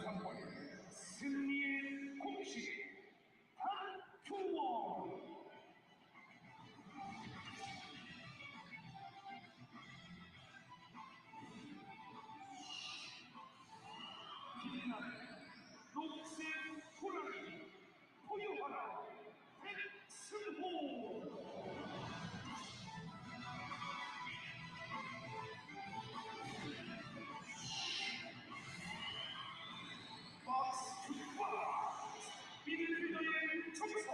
원정벌 승리의 공식 한투원. 빛나는 녹색 호랑이 보유하라 백승호. 박스 투 박스 미드필더의 정석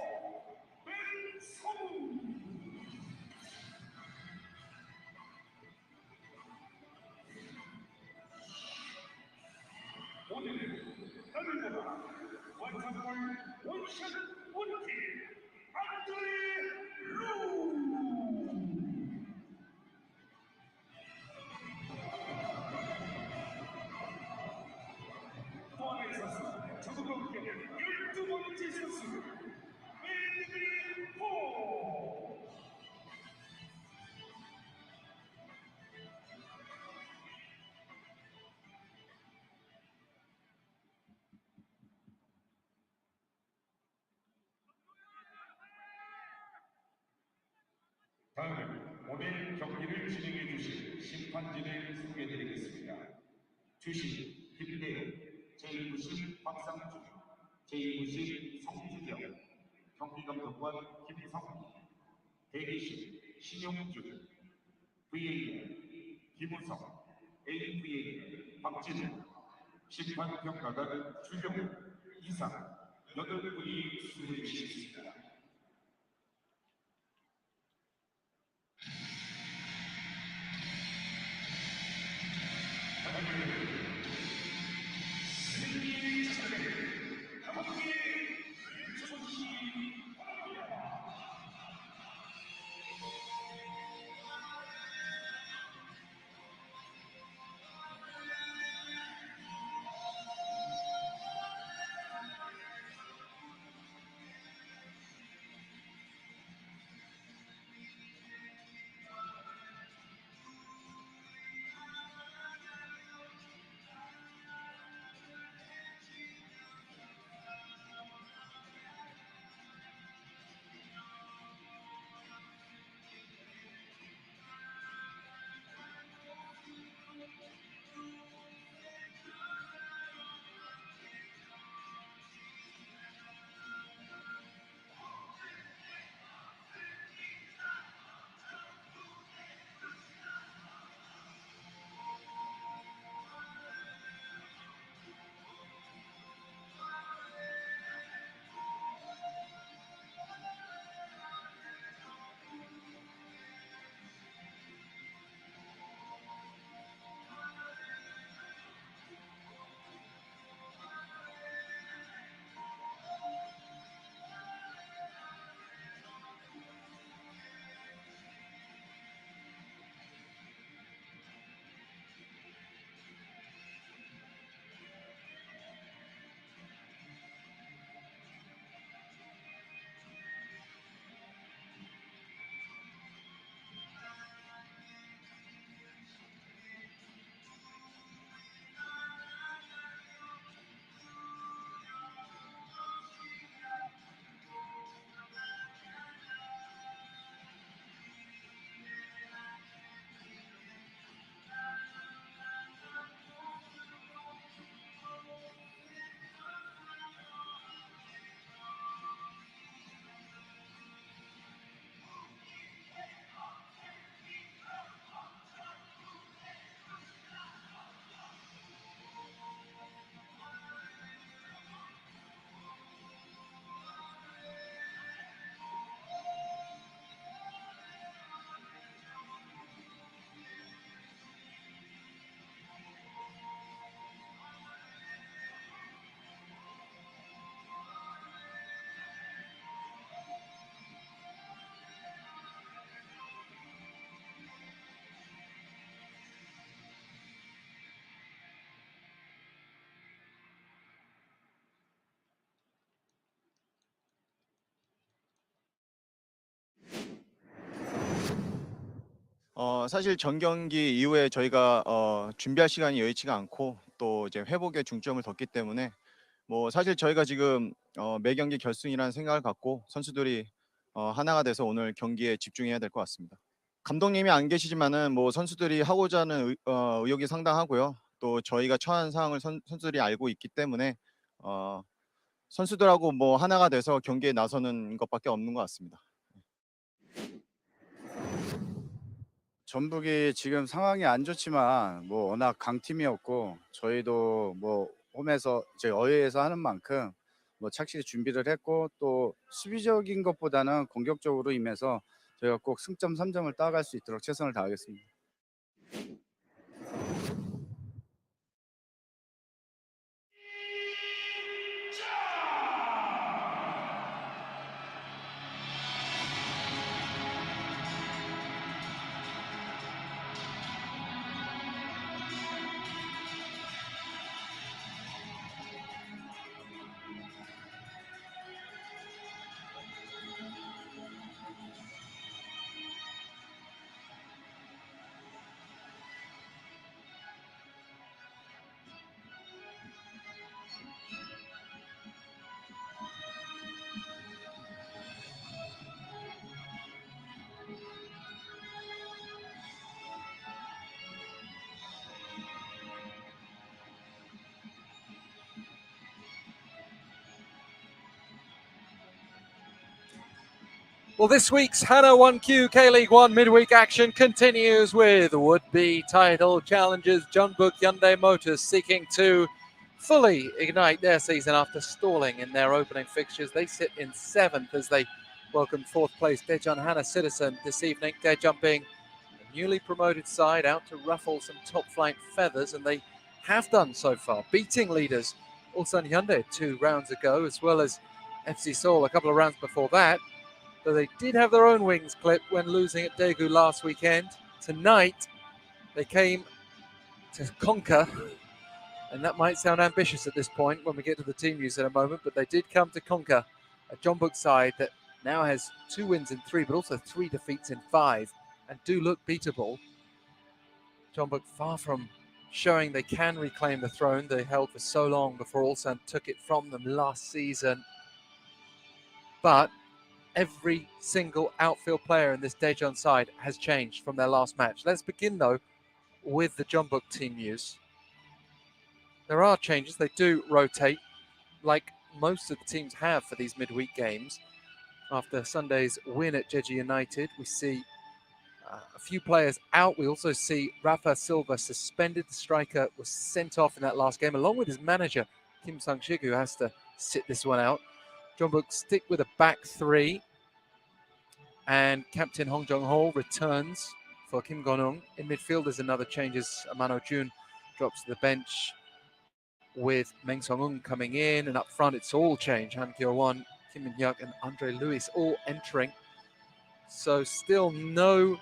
백성우. 오늘은 나를 원정벌 원샷 원킬 안드레 루. 포함의 선수 저그룹 경기 12번째 선수 밴드포. 다음은 오늘 경기를 진행해 주실 심판진을 소개해드리겠습니다. 주심 김대우, 제2부심 박상준, 제2부심 성주경, 경기감독관 김성희, 대기심 신용준, VAR 김우성, AVAR 박진우, 심판평가관 주경우 이상 8분이 수고해 주시겠습니다. 승리의 자세를 함께 외쳐주시기 바랍니다. 사실 전 경기 이후에 저희가 준비할 시간이 여의치가 않고 또 이제 회복에 중점을 뒀기 때문에 뭐 사실 저희가 지금 매 경기 결승이라는 생각을 갖고 선수들이 하나가 돼서 오늘 경기에 집중해야 될 것 같습니다. 감독님이 안 계시지만은 뭐 선수들이 하고자 하는 의욕이 상당하고요. 또 저희가 처한 상황을 선수들이 알고 있기 때문에 어 선수들하고 뭐 하나가 돼서 경기에 나서는 것밖에 없는 것 같습니다. 전북이 지금 상황이 안 좋지만 뭐 워낙 강팀이었고 저희도 뭐 홈에서 저희 어웨이에서 하는 만큼 뭐 착실히 준비를 했고 또 수비적인 것보다는 공격적으로 임해서 저희가 꼭 승점 3점을 따갈 수 있도록 최선을 다하겠습니다. Well, this week's Hana 1Q K-League 1 midweek action continues with would-be title challengers Jeonbuk Hyundai Motors seeking to fully ignite their season after stalling in their opening fixtures. They sit in 7th as they welcome 4th place Daejeon Hana Citizen this evening. Daejeon being a newly promoted side out to ruffle some top-flight feathers, and they have done so far, beating leaders Ulsan Hyundai 2 rounds ago, as well as FC Seoul a couple of rounds before that. Though they did have their own wings clipped when losing at Daegu last weekend. Tonight, they came to conquer, and that might sound ambitious at this point when we get to the team news in a moment, but they did come to conquer a Jeonbuk side that now has 2 wins in 3, but also 3 defeats in 5, and do look beatable. Jeonbuk far from showing they can reclaim the throne they held for so long before Ulsan took it from them last season. But every single outfield player in this Daejeon side has changed from their last match. Let's begin, though, with the Jeonbuk team news. There are changes. They do rotate, like most of the teams have for these midweek games. After Sunday's win at Jeju United, we see a few players out. We also see Rafa Silva suspended. The striker was sent off in that last game, along with his manager, Kim Sang-shik, who has to sit this one out. Jeonbuk stick with a back three, and captain Hong Jong-ho returns for Kim Gon-ung. In midfield, there's another change as Amano Jun drops to the bench with Meng Song-un coming in, and up front it's all change. Han Kyo-won, Kim Min-hyuk and Andre Lewis all entering. So still no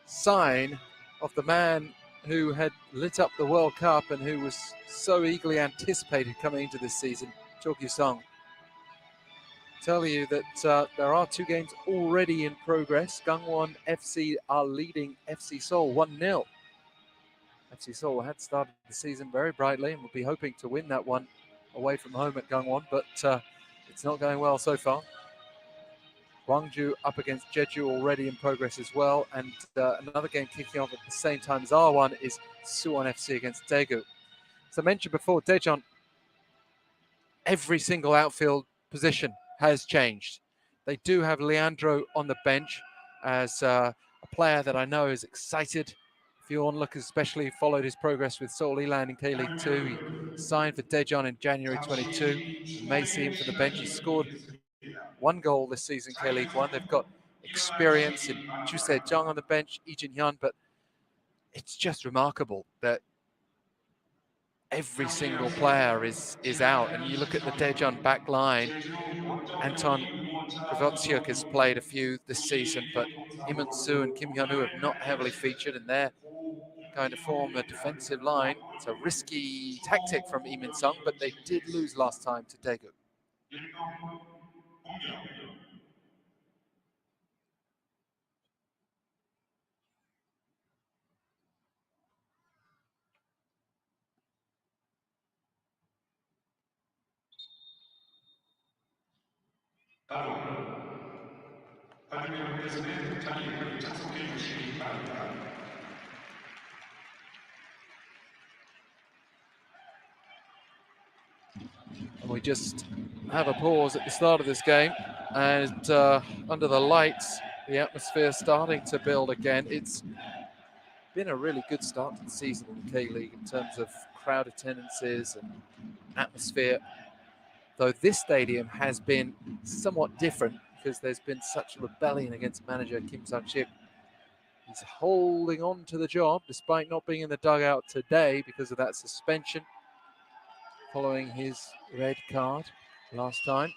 sign of the man who had lit up the World Cup and who was so eagerly anticipated coming into this season, Cho Kyu-sung. Tell you that there are 2 games already in progress. Gangwon FC are leading FC Seoul 1-0. FC Seoul had started the season very brightly and will be hoping to win that one away from home at Gangwon, but it's not going well so far. Gwangju up against Jeju already in progress as well, and another game kicking off at the same time as our one is Suwon FC against Daegu. As I mentioned before, Daejeon, every single outfield position has changed. They do have Leandro on the bench as a player that I know is excited. If you want to look, especially followed his progress with Seoul Eland in K-League 2. He signed for Daejeon in January 22. You may see him from the bench. He scored 1 goal this season, K-League 1. They've got experience in Chu Se-jung on the bench, Lee Jin-hyun, but it's just remarkable that every single player is out. And you look at the Daejeon back line, Anton Krivotsyuk has played a few this season, but Im Eun-soo and Kim Hyun-woo have not heavily featured, and they're going to form a defensive line. It's a risky tactic from Im Eun-sung, but they did lose last time to Daegu. And we just have a pause at the start of this game, and under the lights, the atmosphere starting to build again. It's been a really good start to the season in the K-League in terms of crowd attendances and atmosphere, though this stadium has been somewhat different because there's been such rebellion against manager Kim Sang-sik. He's holding on to the job despite not being in the dugout today because of that suspension following his red card last time.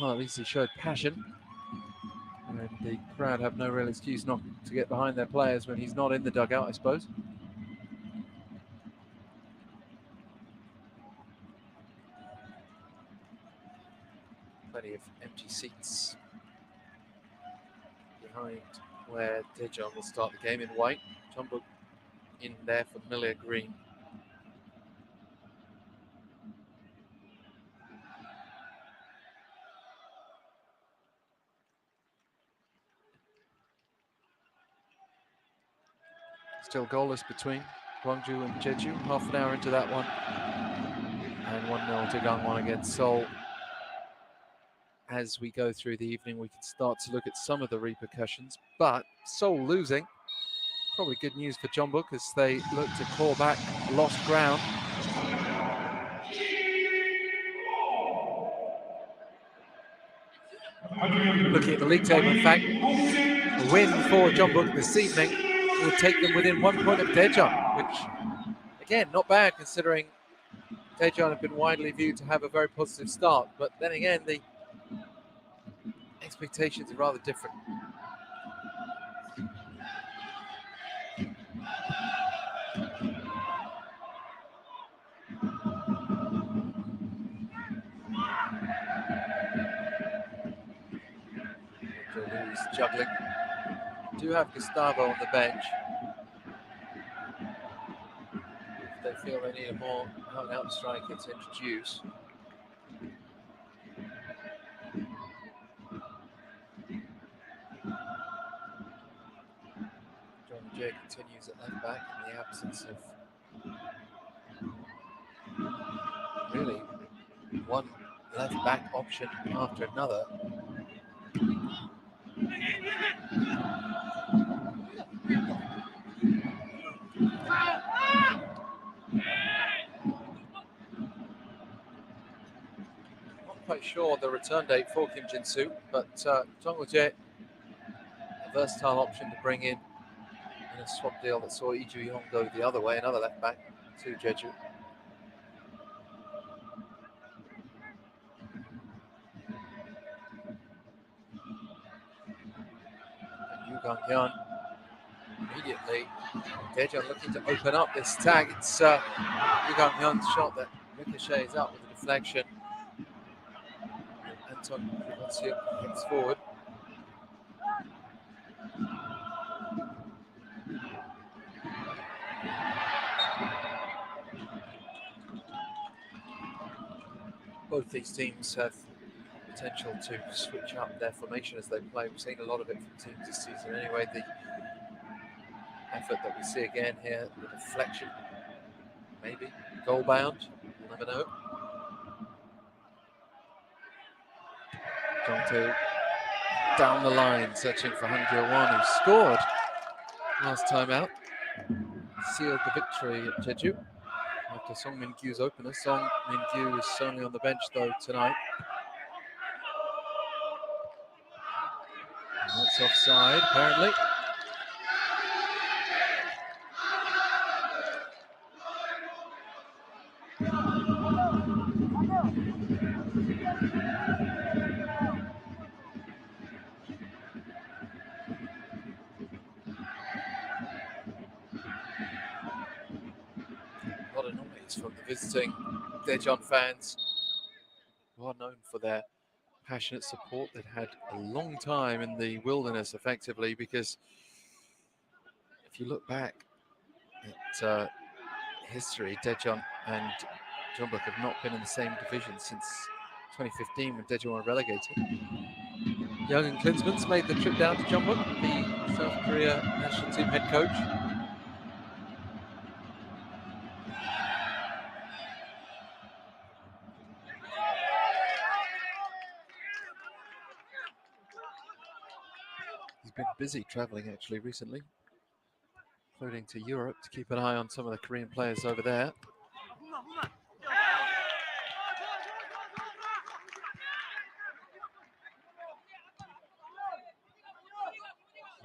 Well, at least he showed passion, and the crowd have no real excuse not to get behind their players when he's not in the dugout, I suppose. Plenty of empty seats behind where Daejeon will start the game in white. Jeonbuk in their familiar green. Still goalless between Gwangju and Jeju. Half an hour into that one. And 1-0 to Gangwon against Seoul. As we go through the evening, we can start to look at some of the repercussions. But Seoul losing, probably good news for Jeonbuk as they look to claw back lost ground. Looking at the league table, in fact, a win for Jeonbuk this evening will take them within 1 point of Daejeon, which, again, not bad considering Daejeon have been widely viewed to have a very positive start. But then again, the expectations are rather different. He's juggling. Do have Gustavo on the bench. If they feel they need a more out-and-out striker to introduce. John Jay continues at left back in the absence of really one left back option after another. Not quite sure the return date for Kim Jin-soo, but Jong Jae, a versatile option to bring in a swap deal that saw Lee Ju-yong go the other way, another left back to Jeju. And Yu Gang-hyun immediately. Daejeon looking to open up this tag. It's Yu Gang-hyun's shot that ricochets out with a deflection. Anton Krivotsiuk heads forward. Both these teams have potential to switch up their formation as they play. We've seen a lot of it from teams this season anyway. The effort that we see again here, the deflection, maybe goal bound, we'll never know. Jong-tae down the line, searching for Han Gil-won, who scored last time out. Sealed the victory at Jeju after Song Min-gyu's opener. Song Min-gyu is only on the bench though tonight. And that's offside, apparently. A lot of noise from the visiting Daejeon fans, who are known for their passionate support. They've had a long time in the wilderness, effectively, because if you look back at history, Daejeon and Jeonbuk have not been in the same division since 2015 when Daejeon were relegated. Young and Klinsmann's made the trip down to Jeonbuk, the South Korea national team head coach. He's been busy traveling actually recently, including to Europe to keep an eye on some of the Korean players over there.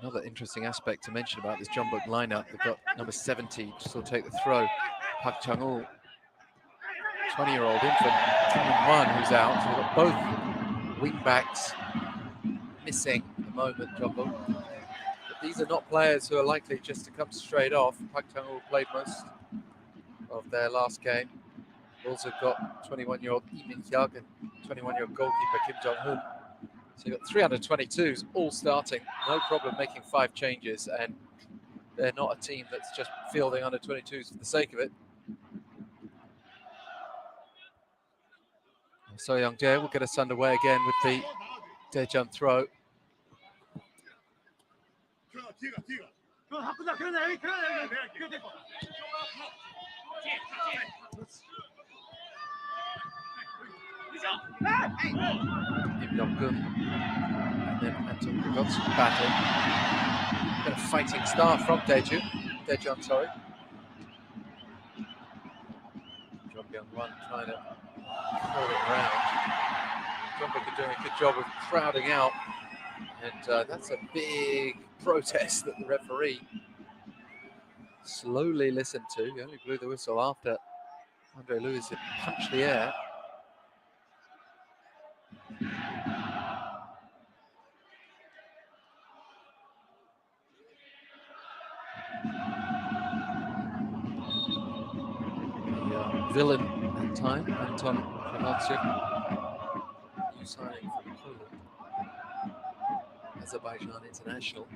Another interesting aspect to mention about this Jeonbuk lineup, they've got number 70 to still take the throw, Park Chang-woo, 20-year-old infant, Kim Min-hwan, who's out. So they've got both wing backs missing at the moment, Jeonbuk. But these are not players who are likely just to come straight off. Park Chang-woo played most of their last game. We've also got 21-year-old Lee Min-hyuk and 21-year-old goalkeeper Kim Jong-hoon. So you've got 3 under 22s all starting, no problem making 5 changes, and they're not a team that's just fielding under 22s for the sake of it. So Young-jae will get us underway again with the Daejeon throw. Kim Jong-gun and then Anton Grigot's battle. Bit of fighting start from Daejeon, sorry. Jeon Byung-won trying to curl it around. Jeonbuk are doing a good job of crowding out, and that's a big protest that the referee slowly listened to. He only blew the whistle after Andre Lewis had punched the air. The villain at that time, Anton Grigot's, new signing from Poland, Azerbaijan international.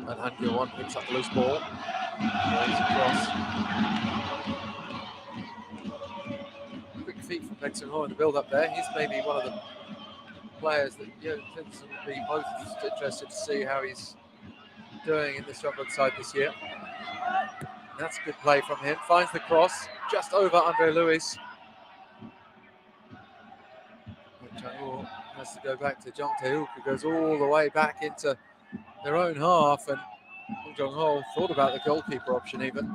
And Han Gyo-won picks up the loose ball, goes across. Quick feet from Baek Sung-ho in the build-up there. He's maybe one of the players that Clinton would be most interested to see how he's doing in this Jeonbuk side this year. And that's a good play from him. Finds the cross just over Andre Lewis. Chang-woo has to go back to Jung Tae-hook, who goes all the way back into their own half, and Bong Jong-ho thought about the goalkeeper option even.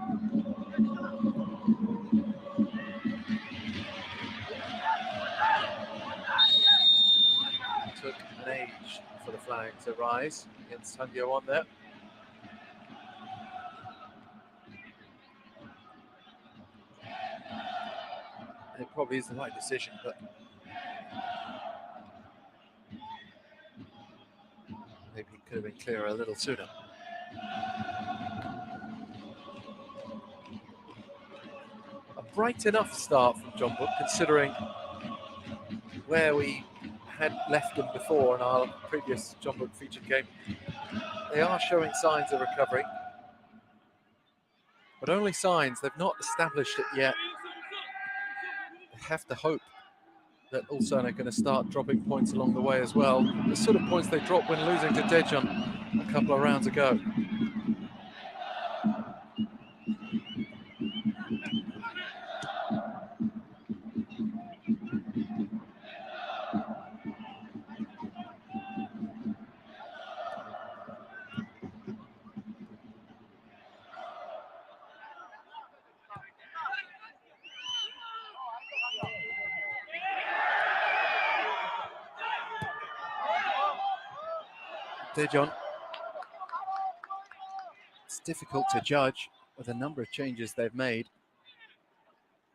It took an age for the flag to rise against Han Gyo-won there. It probably is the right decision, but maybe it could have been clearer a little sooner. A bright enough start from Jeonbuk, considering where we had left them before in our previous Jeonbuk featured game. They are showing signs of recovery, but only signs. They've not established it yet. They have to hope that Ulsan are going to start dropping points along the way as well. The sort of points they dropped when losing to Daejeon a couple of rounds ago. Daejeon. It's difficult to judge with a number of changes they've made.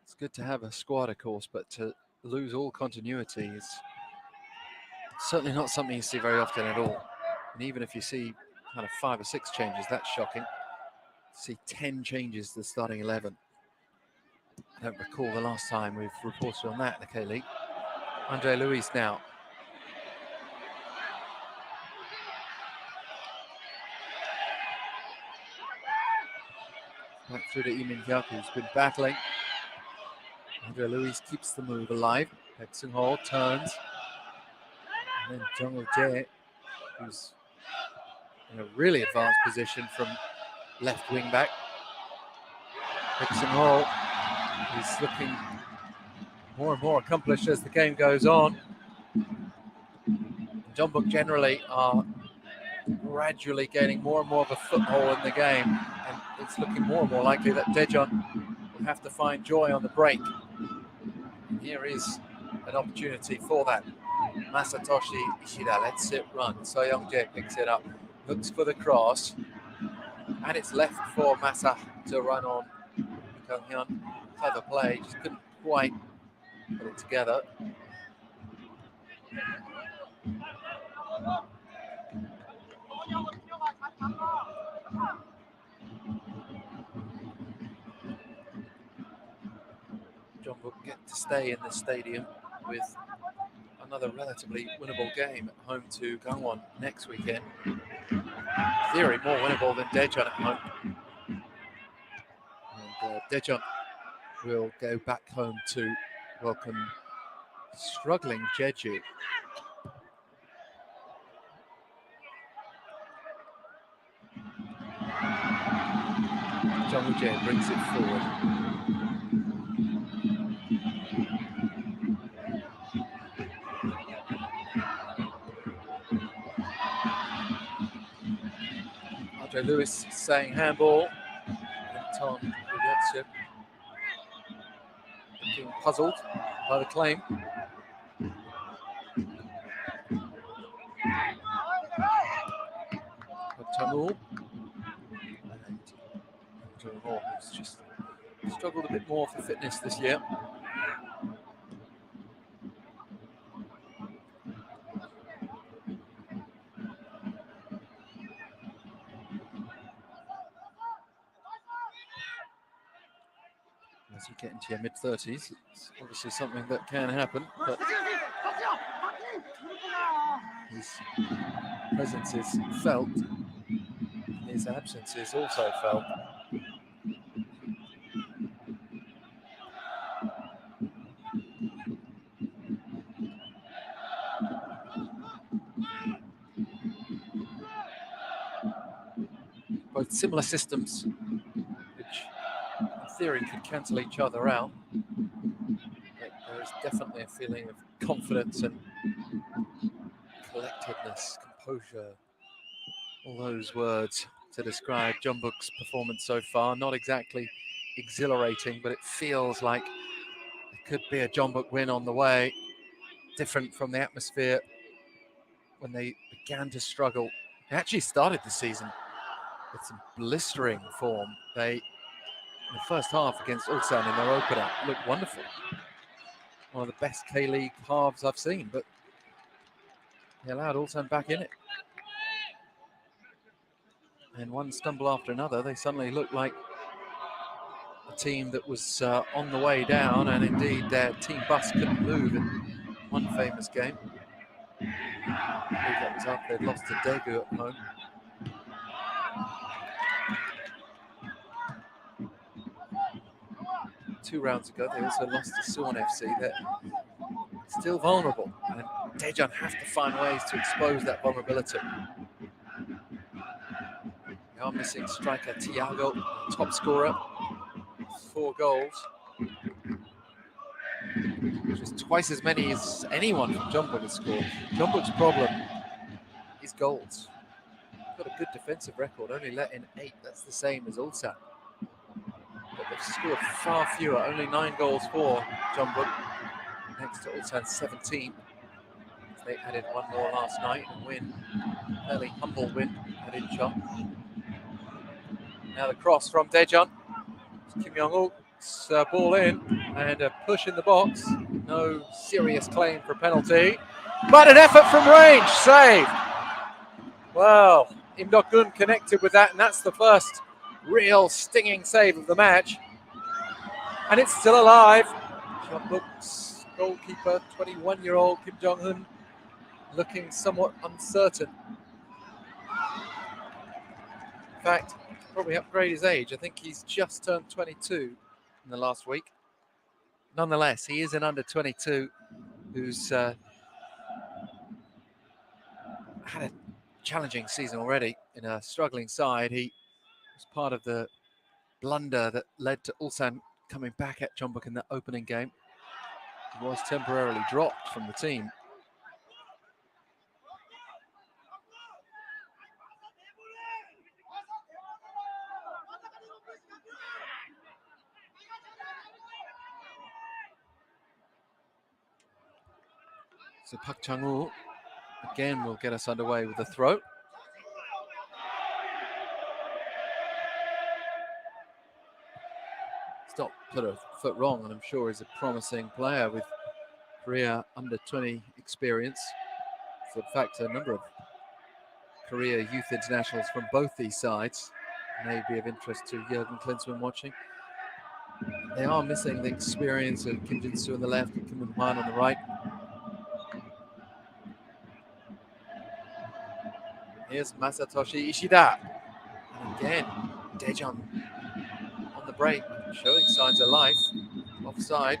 It's good to have a squad, of course, but to lose all continuity is certainly not something you see very often at all. And even if you see kind of 5 or 6 changes, that's shocking. See 10 changes to the starting 11. I don't recall the last time we've reported on that in the K-League. Andre Luis now. Back through to Lee Min-hyuk, who's been battling. Andre Luis keeps the move alive. Baek Seung-ho turns. And then Jung Jae, who's in a really advanced position from left wing back. Baek Seung-ho is looking more and more accomplished as the game goes on. Jeonbuk generally are gradually gaining more and more of a foothold in the game, and it's looking more and more likely that Daejeon will have to find joy on the break. And here is an opportunity for that. Masatoshi Ishida lets it run. So Young-jae picks it up, looks for the cross, and it's left for Masa to run on. Kang-hyun, clever play, just couldn't quite put it together. Jeonbuk get to stay in the stadium with another relatively winnable game at home to Gangwon next weekend. In theory, more winnable than Daejeon at home. And Daejeon will go back home to welcome struggling Jeju. Jung Jae brings it forward. Andre Lewis saying handball. And Tom Ryotsu looking puzzled by the claim. Tamu. And Jeonbuk has just struggled a bit more for fitness this year. As you get into your mid-30s, it's obviously something that can happen, but his presence is felt, his absence is also felt. Both similar systems, which in theory could cancel each other out. But there is definitely a feeling of confidence and collectedness, composure, all those words to describe Jeonbuk's performance so far. Not exactly exhilarating, but it feels like it could be a Jeonbuk win on the way. Different from the atmosphere when they began to struggle. They actually started the season with some blistering form. They, in the first half against Ulsan in their opener, looked wonderful. One of the best K-League halves I've seen, but they allowed Ulsan back in it. And one stumble after another, they suddenly looked like a team that was on the way down, and indeed their team bus couldn't move in one famous game. I believe that was after they'd lost to Daegu at home. Two rounds ago, they also lost to Suwon FC. They're still vulnerable, and Daejeon have to find ways to expose that vulnerability. They are missing striker Thiago, top scorer, 4 goals, which is twice as many as anyone from Jeonbuk has scored. Jeonbuk's problem is goals. They've got a good defensive record, only let in 8. That's the same as Ulsan. But they've scored far fewer, only 9 goals for Jeonbuk, next to Ulsan's 17. They added 1 more last night and win, fairly humble win at Incheon. Now the cross from Daejeon. Kim Young-uk's ball in, and a push in the box. No serious claim for penalty, but an effort from range, saved. Well, Im Dok-gun connected with that, and that's the first real stinging save of the match. And it's still alive. Jeonbuk's goalkeeper, 21-year-old Kim Jong-un, looking somewhat uncertain. In fact, probably upgrade his age. I think he's just turned 22 in the last week. Nonetheless, he is an under 22 who's had a challenging season already in a struggling side. He was part of the blunder that led to Ulsan coming back at Jeonbuk in the opening game. He was temporarily dropped from the team. So Park Chang-woo again will get us underway with the throw. Stop, put a foot wrong, and I'm sure he's a promising player with Korea under 20 experience. So in fact, a number of Korea youth internationals from both these sides may be of interest to Jurgen Klinsmann watching. They are missing the experience of Kim Jin-soo on the left and Kim Min-hwan on the right. Here's Masatoshi Ishida. And again, Daejeon on the break, showing signs of life. Offside.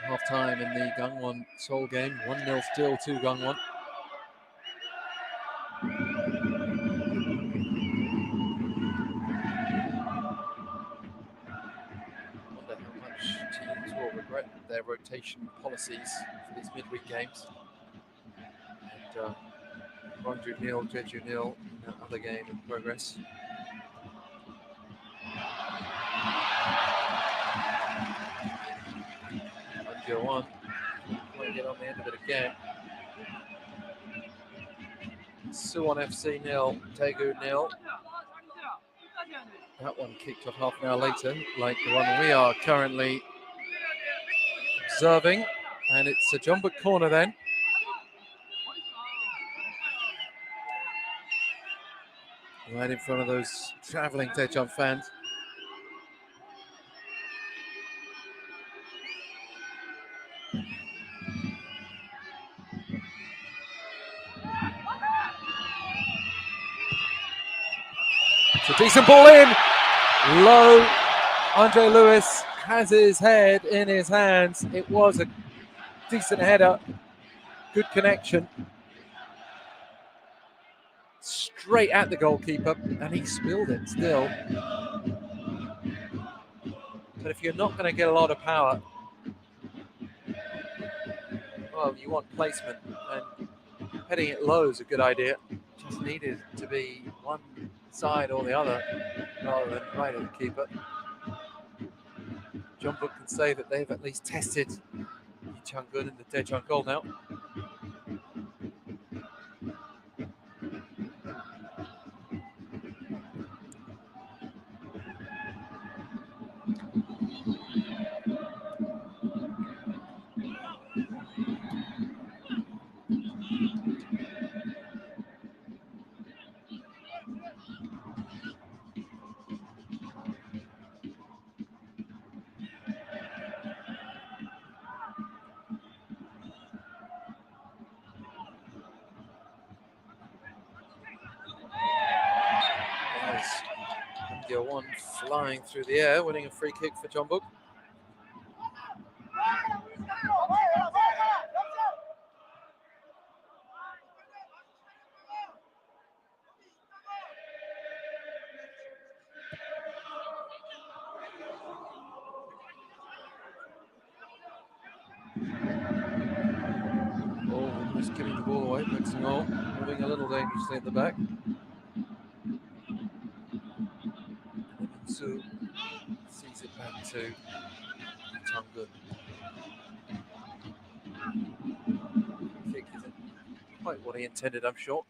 Half time in the Gangwon Seoul game, 1-0 still to Gangwon. Wonder how much teams will regret their rotation policies for these midweek games. And Gwangju nil, Jeju nil in that other game in progress. Daejeon might get on the end of it again. Suwon FC nil, Daegu nil. That one kicked off half an hour later, like the one we are currently observing. And it's a Jeonbuk corner then. Right in front of those travelling Daejeon fans. It's a decent ball in. Low. Andre Lewis has his head in his hands. It was a decent header. Good connection. Straight at the goalkeeper, and he spilled it still. But if you're not going to get a lot of power, well, you want placement, and heading it low is a good idea. Just needed to be one side or the other, rather than right at the keeper. Jeonbuk can say that they've at least tested Lee Chang-gun and the Daejeon goal now. Daejeon flying through the air, winning a free kick for Jeonbuk. Oh, just giving the ball away, mixing on, moving a little dangerously at the back. Su sees it back to Jeonbuk. Kick isn't quite what he intended, I'm sure.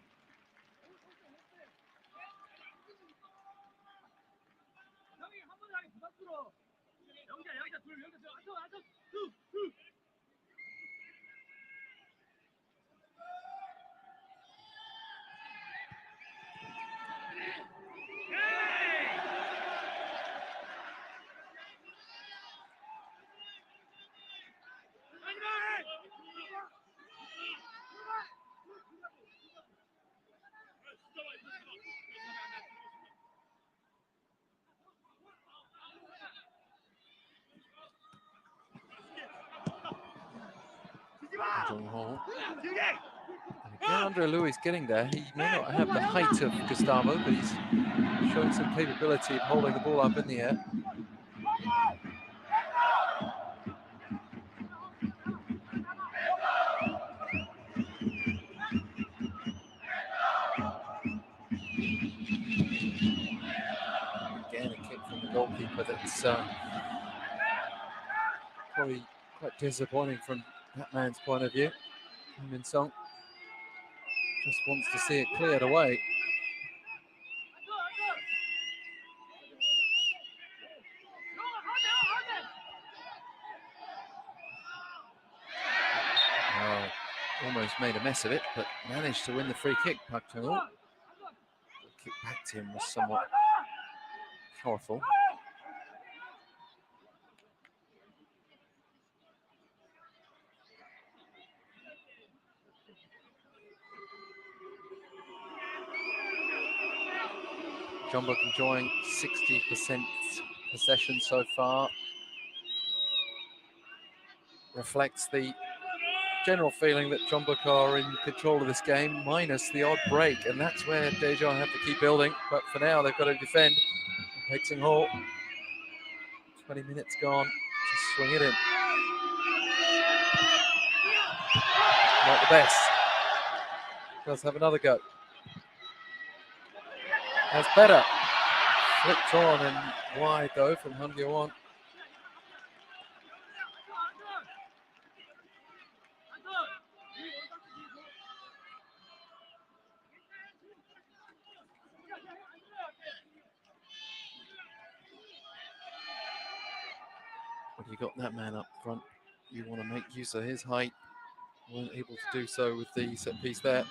Jong-ho. And again, Andre Louis getting there. He may not have the height of Gustavo, but he's showing some capability of holding the ball up in the air. Again, a kick from the goalkeeper that's probably quite disappointing from that man's point of view. Min Sung just wants to see it cleared away. Well, almost made a mess of it, but managed to win the free kick, Park Chung-woo. The kick back to him was somewhat powerful. Jeonbuk enjoying 60% possession so far. Reflects the general feeling that Jeonbuk are in control of this game, minus the odd break, and that's where Daejeon have to keep building. But for now, they've got to defend. Paexing Hall, 20 minutes gone, just swing it in. Not the best. Does have another go. That's better. Flipped on and wide though from Han Gyo-won. When you got that man up front, you want to make use of his height. Weren't able to do so with the set piece there.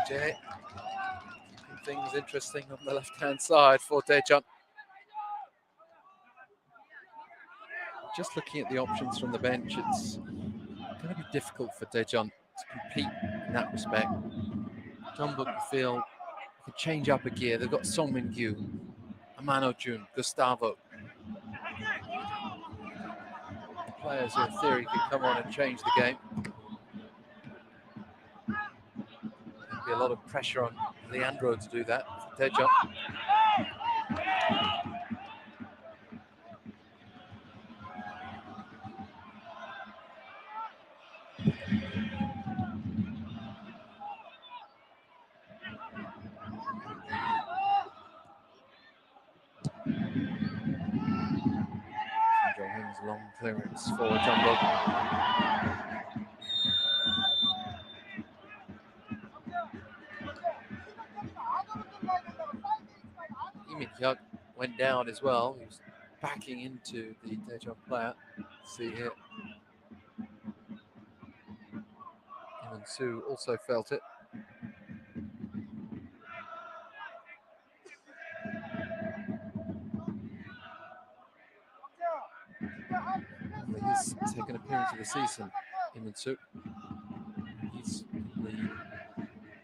Keeping things interesting on the left-hand side for Daejeon. Just looking at the options from the bench, it's going to be difficult for Daejeon to compete in that respect. Jeonbuk, you feel, could change up a gear. They've got Song Min-gyu, Amano Jun, Gustavo. Players who in theory could come on and change the game. There'll be a lot of pressure on Leandro to do that for Daejeon. Long clearance for Jeonbuk. Hyuk went down as well. He was backing into the Daejeon player. See here. And Su also felt it. His second appearance of the season, Im-Min-Soo. He's in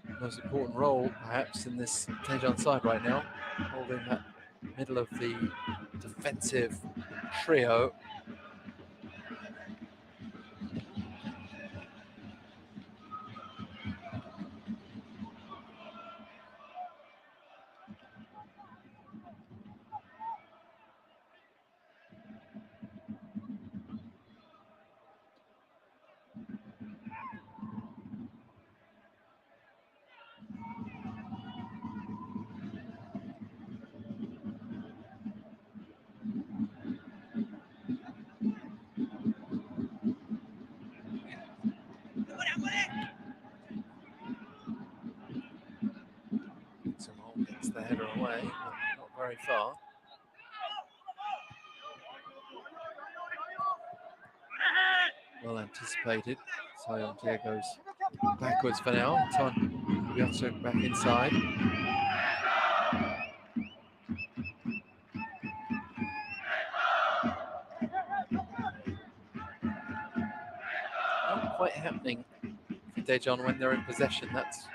the most important role, perhaps, in this Daejeon side right now, holding that middle of the defensive trio. Simone gets the header away, but not very far. Well anticipated. Daejeon goes backwards for now. Ton Jeonbuk back inside. Not quite happening for Daejeon when they're in possession. That's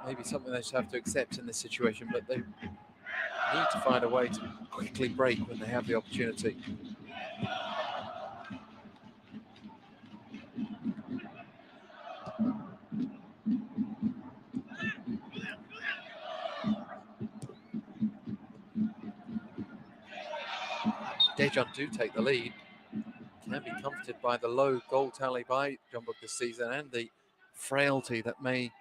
maybe something they just have to accept in this situation, but they need to find a way to quickly break when they have the opportunity. Daejeon do take the lead. Can be comforted by the low goal tally by Jeonbuk this season and the frailty that may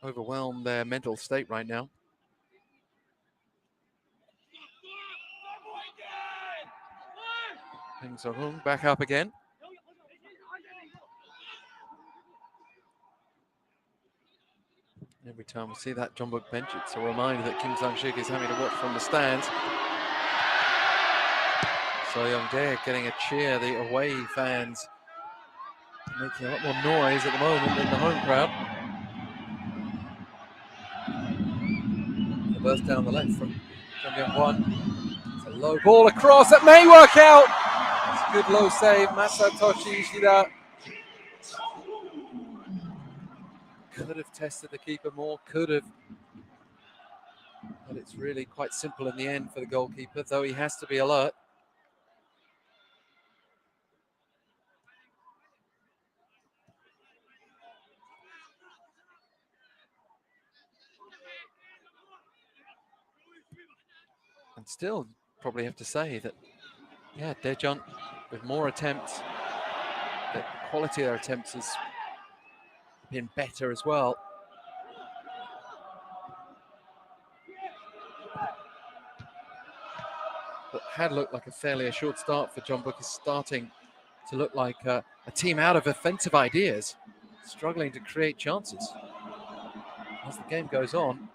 overwhelm their mental state right now. Kim Sung-hoon back up again. Every time we see that Jeonbuk bench, it's a reminder that Kim Sang-sik is having to watch from the stands. So Young-dae getting a cheer, the away fans making a lot more noise at the moment than the home crowd. The burst down the left from Jeonbuk. It's a low ball across, that may work out. It's a good low save, Masatoshi Ishida. Could have tested the keeper more, could have. But it's really quite simple in the end for the goalkeeper, though he has to be alert. And still, probably have to say that, yeah, Daejeon with more attempts, the quality of their attempts has been better as well. But had looked like a fairly assured start for Jeonbuk is starting to look like a team out of offensive ideas, struggling to create chances. As the game goes on,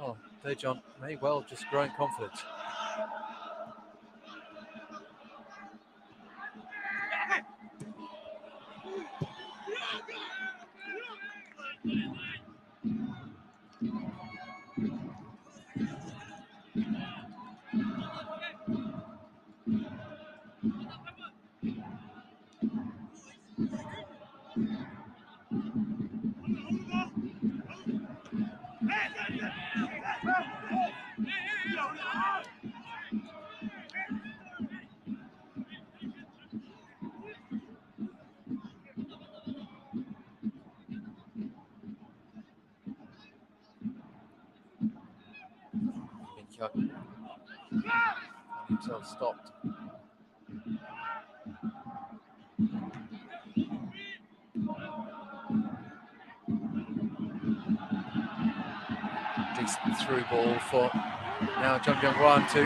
oh, Daejeon may well just grow in confidence. Himself stopped. Decent through ball for now Jeonbuk to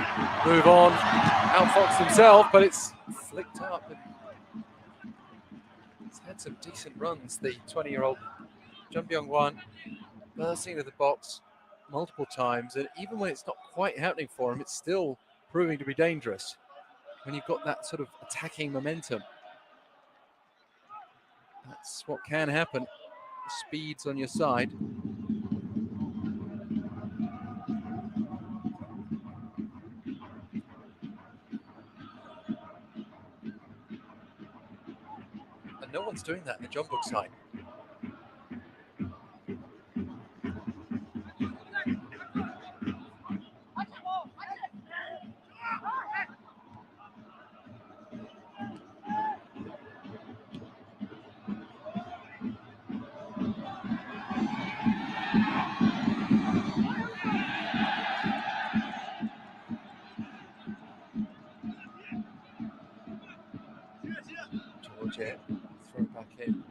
move on, outfox himself, but it's flicked up. And he's had some decent runs, the 20-year-old Jeonbuk bursting into the box multiple times, and even when it's not quite happening for him, it's still proving to be dangerous when you've got that sort of attacking momentum. That's what can happen. The speed's on your side. And no one's doing that in the Jeonbuk side. it. Throw it back in.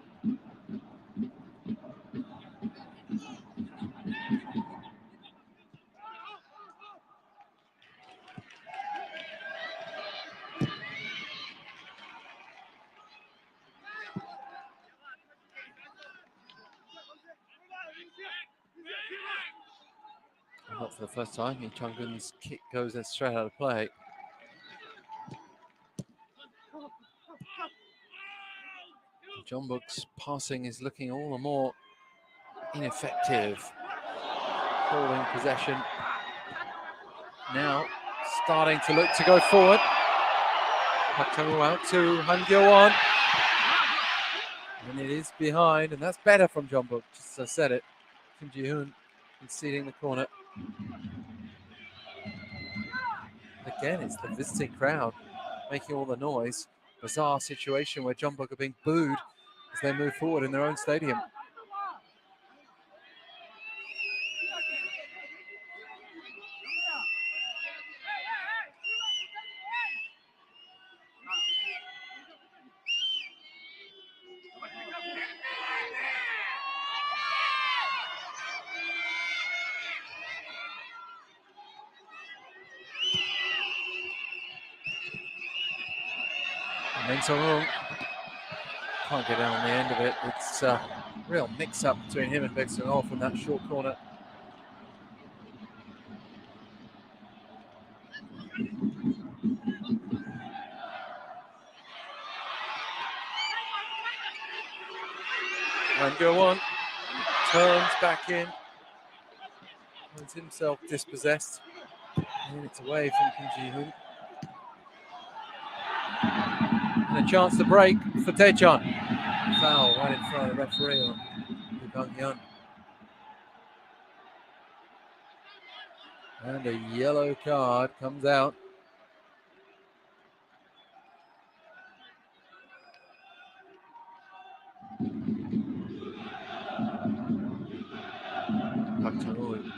Not for the first time. Lee Chung-gun's kick goes in straight out of play. Jeonbuk's passing is looking all the more ineffective. Holding possession. Now starting to look to go forward. Park Chang-woo out to Han Gyo-won. And it is behind, and that's better from Jeonbuk, just as I said it. Kim Ji-hoon conceding the corner. Again, it's the visiting crowd making all the noise. Bizarre situation where Jeonbuk are being booed as they move forward in their own stadium. Meng-sung can't get down on the end of it. It's a real mix-up between him and Baek-sung-ho from that short corner. And Gyo-won turns back in, finds himself dispossessed, and it's away from Kim Ji-hoon. And a chance to break for Daejeon. Foul right in front of the referee on Lee Kang-hyun. And a yellow card comes out. Park Chang-woo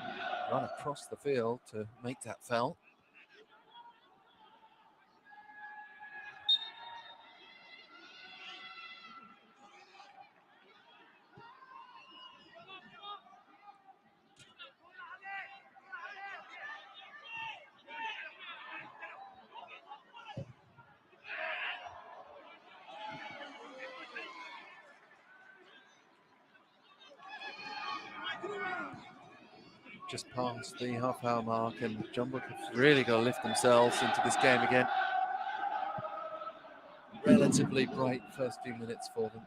run across the field to make that foul. Just past the half-hour mark, and Jeonbuk have really got to lift themselves into this game again. Relatively bright first few minutes for them,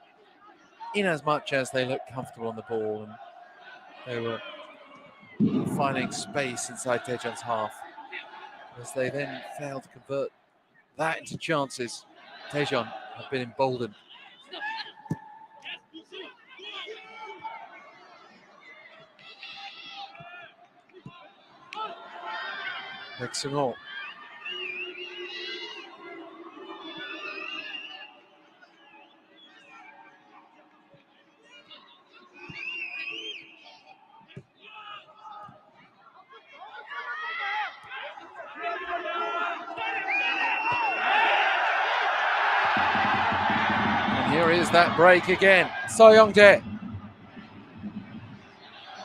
in as much as they looked comfortable on the ball and they were finding space inside Daejeon's half. As they then failed to convert that into chances, Daejeon have been emboldened. Baek-sung-ho. And here is that break again. So Young-jae.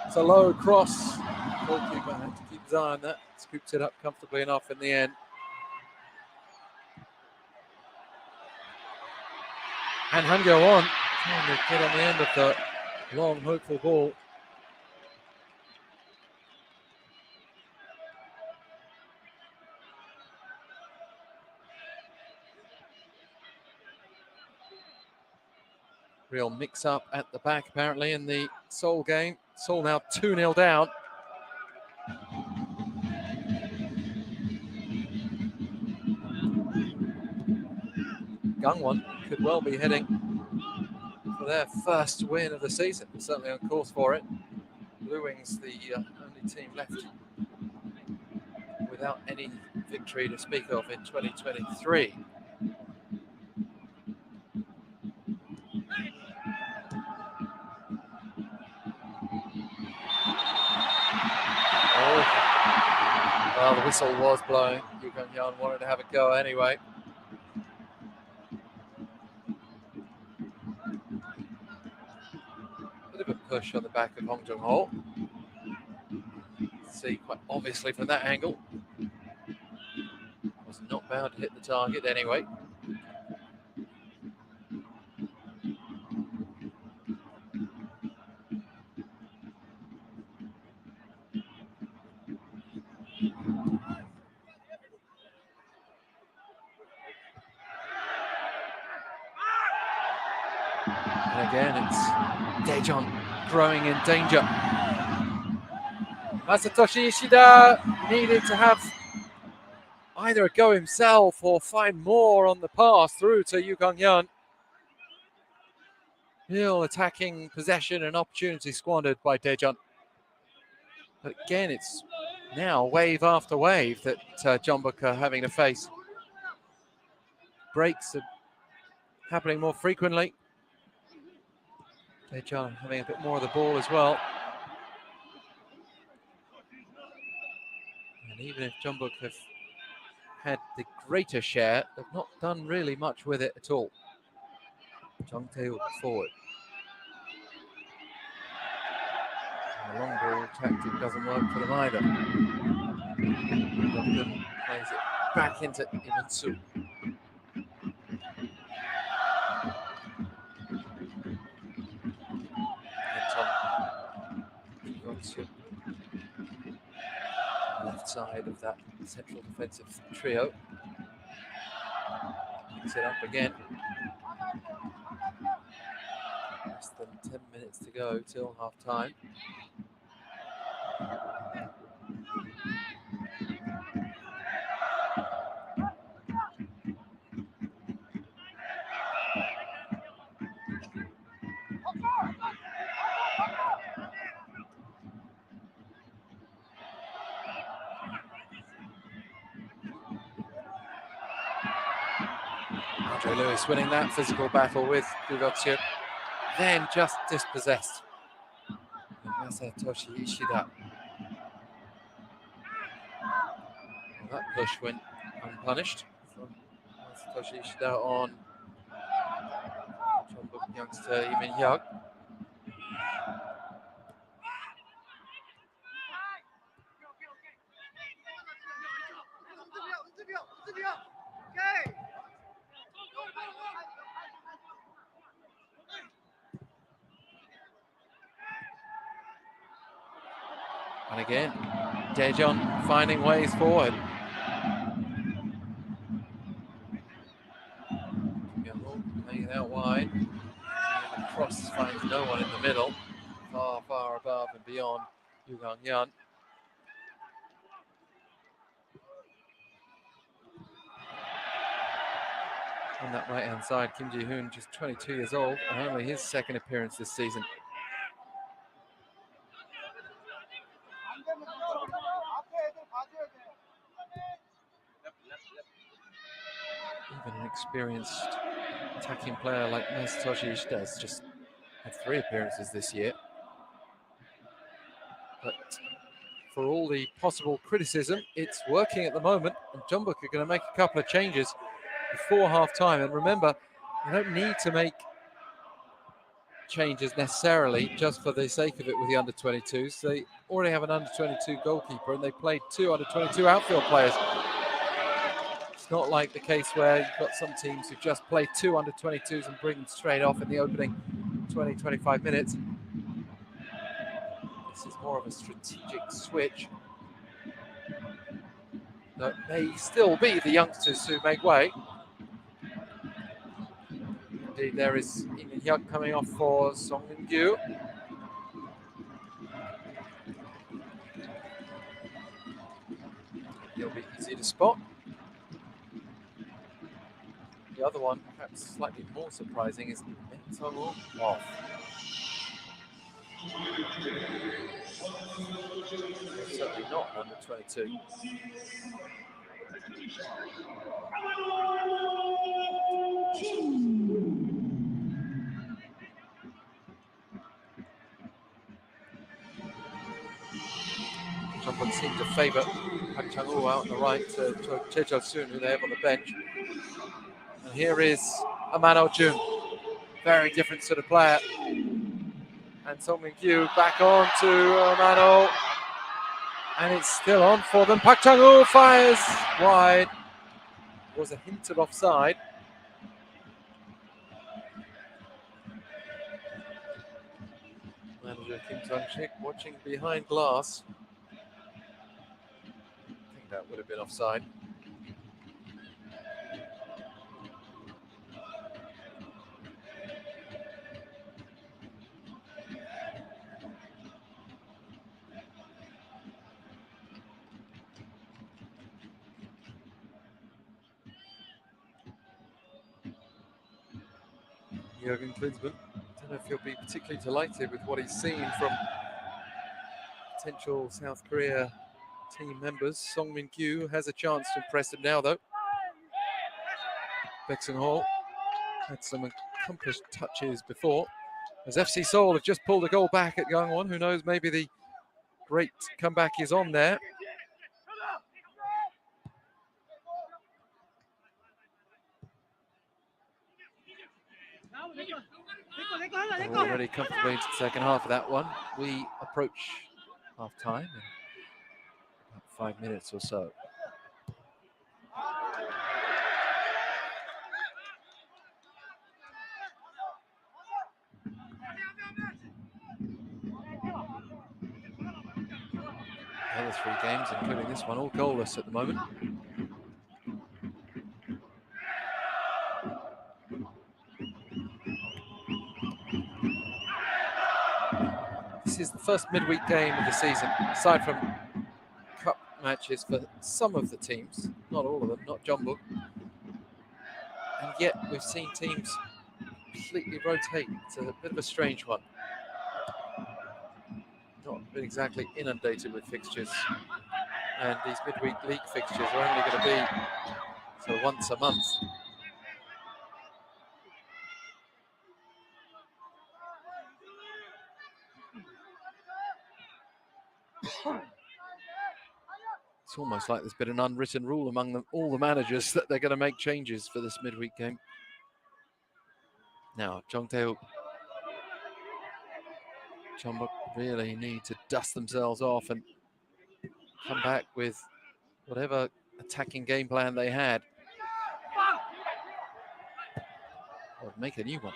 It's a low cross. Goalkeeper had to keep his eye on that. Scoops it up comfortably enough in the end. And Han Gyo-won trying to get on the end of the long, hopeful ball. Real mix-up at the back, apparently, in the Seoul game. Seoul now 2-0 down. Gangwon could well be heading for their first win of the season. They're certainly on course for it. Blue Wings, the only team left without any victory to speak of in 2023. Well, the whistle was blowing. Yu Kang-hyun wanted to have a go anyway. pivot push on the back of Hong Jung-ho. See quite obviously from that angle. Was not bound to hit the target anyway. And again, it's Daejeon growing in danger. Masatoshi Ishida needed to have either a go himself or find more on the pass through to Yu Kang-yeon. Real attacking possession and opportunity squandered by Daejeon. But again, it's now wave after wave that Jeonbuk are having to face. Breaks are happening more frequently. Daejeon having a bit more of the ball as well. And even if Jeonbuk have had the greater share, they've not done really much with it at all. Jung Tae-wook forward. And the long ball tactic doesn't work for them either. Jeonbuk plays it back into Iman-su. Left side of that central defensive trio. Picks it up again. Less than 10 minutes to go till half time. Andre Lewis winning that physical battle with Gugotsu, then just dispossessed. Masatoshi Ishida. Well, that push went unpunished from Masatoshi Ishida on Jeonbuk youngster Lee Min-hyuk. And again, Daejeon finding ways forward. Playing it out wide. And the cross finds no one in the middle. Far, far above and beyond Yu Kang-yeon. On that right-hand side, Kim Ji-hoon, just 22 years old, and only his second appearance this season. Even an experienced attacking player like Masatoshi Ishida has just had 3 appearances this year. But for all the possible criticism, it's working at the moment, and Jeonbuk are going to make a couple of changes before half-time. And remember, they don't need to make changes necessarily just for the sake of it with the under-22s. They already have an under-22 goalkeeper, and they played 2 under-22 outfield players. It's not like the case where you've got some teams who just play 2 under-22s and bring them straight off in the opening 20-25 minutes. This is more of a strategic switch that may still be the youngsters who make way. Indeed, there is Lee Min-hyuk coming off for Song Min-gyu. He'll be easy to spot. The other one, perhaps slightly more surprising, is Song off. Certainly not under 22. Jeonbuk seem to favour Park Chang-woo out on the right to Choi Jol-soon, who they have on the bench. And here is Amano Jun, very different sort of player. And Song Min-kyu back on to Mano. And it's still on for them. Park Chang-woo fires wide. Was a hint of offside. Manager Kim Jong-sik watching behind glass. I think that would have been offside. Jürgen Klinsmann, I don't know if he'll be particularly delighted with what he's seen from potential South Korea team members. Song Min-kyu has a chance to impress him now, though. Bexon Hall had some accomplished touches before. As FC Seoul have just pulled a goal back at Gangwon, who knows, maybe the great comeback is on there. Already comfortably into the second half of that one. We approach half time in about 5 minutes or so. The other 3 games, including this one, all goalless at the moment. This is the first midweek game of the season, aside from cup matches for some of the teams, not all of them, not Jeonbuk. And yet we've seen teams completely rotate. It's a bit of a strange one. Not been exactly inundated with fixtures. And these midweek league fixtures are only going to be sort of once a month. It's almost like there's been an unwritten rule among them, all the managers, that they're going to make changes for this midweek game. Now, Jeonbuk really need to dust themselves off and come back with whatever attacking game plan they had. Or make a new one.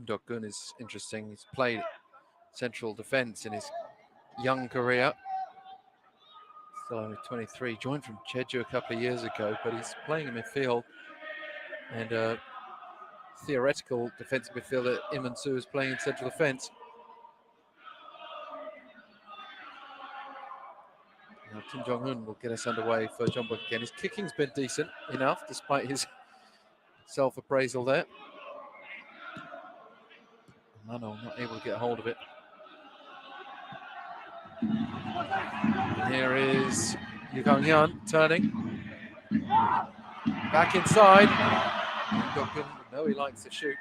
Jeonbuk is interesting. He's played central defence in his young career. Still only 23. Joined from Jeju a couple of years ago, but he's playing in midfield. And theoretical defensive midfielder Im Eun-soo is playing in central defence. Now Kim Jong-un will get us underway for Jeonbuk again. His kicking's been decent enough, despite his self-appraisal there. Mano not able to get a hold of it. And here is Yu Kang-hyun turning. Back inside. Jeonbuk, no, he likes to shoot.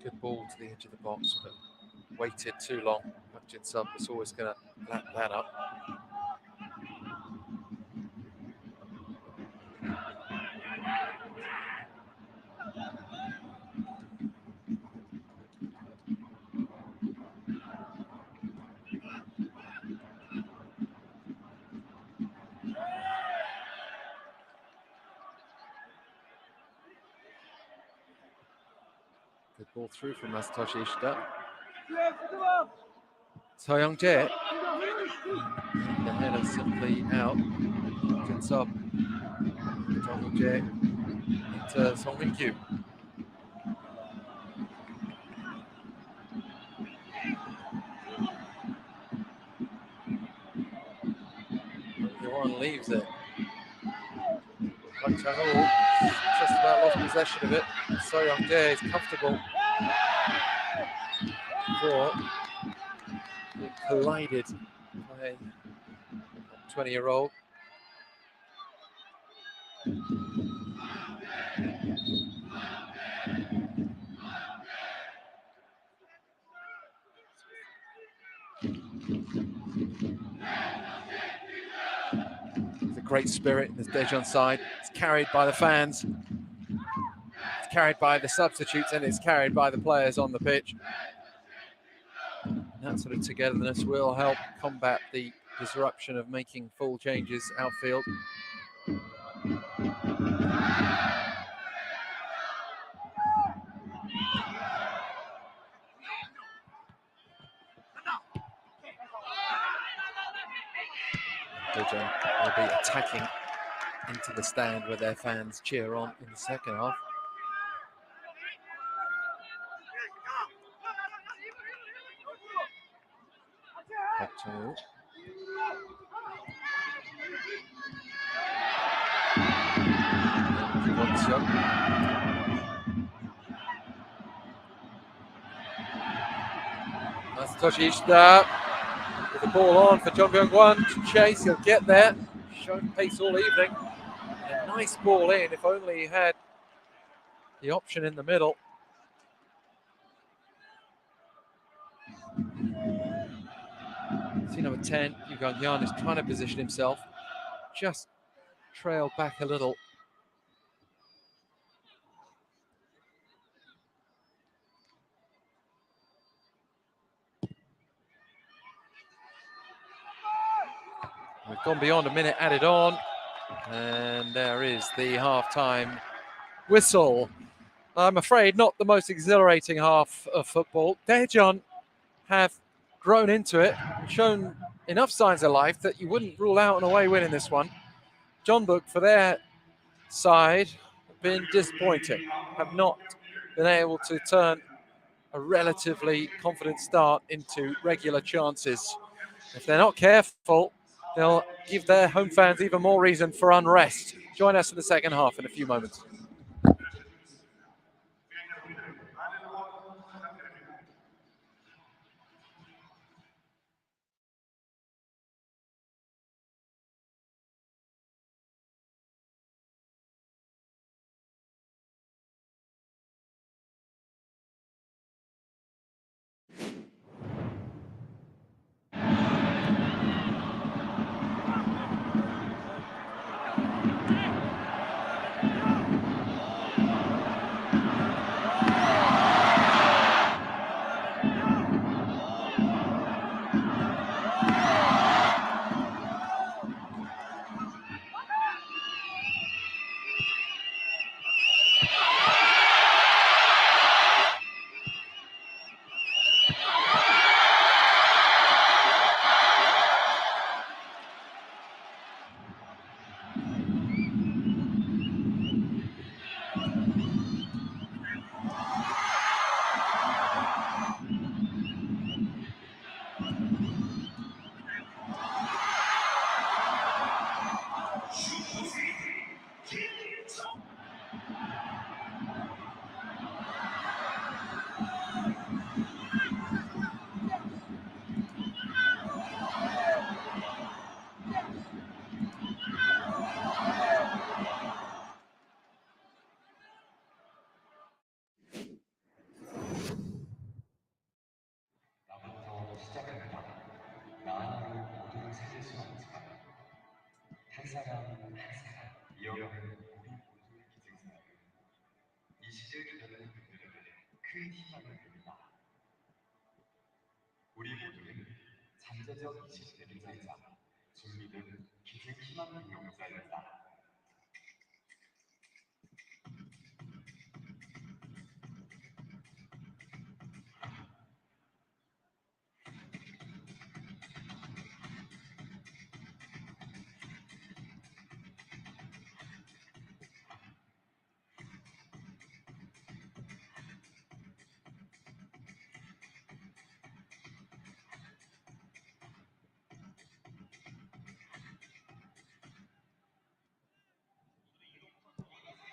Good ball to the edge of the box, but waited too long. Park Jin-sub was always going to lap that up. Good ball through from Masatoshi Ishida. So Young-jae, the header simply out. Jeonbuk, Jeonbuk into Song Min-kyu. Daejeon leaves it. Park Chang-woo just about lost possession of it. So Young-jae is comfortable. Before he collided by a 20-year-old. It's a great spirit in this Daejeon side. It's carried by the fans. It's carried by the substitutes, and it's carried by the players on the pitch. And that sort of togetherness will help combat the disruption of making full changes outfield. Daejeon will be attacking into the stand where their fans cheer on in the second half. Park Chang-woo. That's Toshi Ishida with the ball on for Jeonbuk to chase. He'll get there. Shown pace all evening. A nice ball in. If only he had the option in the middle. See number 10, Yu Gang-hyun is trying to position himself. Just trailed back a little. We've gone beyond a minute added on. And there is the half-time whistle. I'm afraid not the most exhilarating half of football. Daejeon have grown into it and shown enough signs of life that you wouldn't rule out an away win in this one. Jeonbuk, for their side, have been disappointing, have not been able to turn a relatively confident start into regular chances. If they're not careful, they'll give their home fans even more reason for unrest. Join us in the second half in a few moments.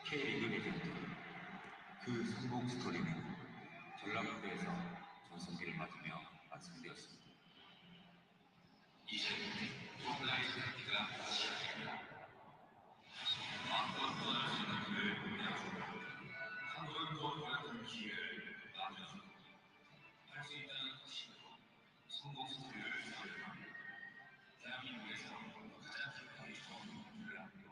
K리그 레전드 그 성공 스토리는 전라북도에서 전성기를 맞으며 완성되었습니다. 이제부터 온라인 경기가 시작됩니다. 마음껏 떠날 수 있는 그를 보내주고 한 번 더 같은 기회를 남겨주고 할 수 있다는 확신으로 성공 스토리를 수행합니다. 대한민국에서 가장 기억하기 좋은 블락교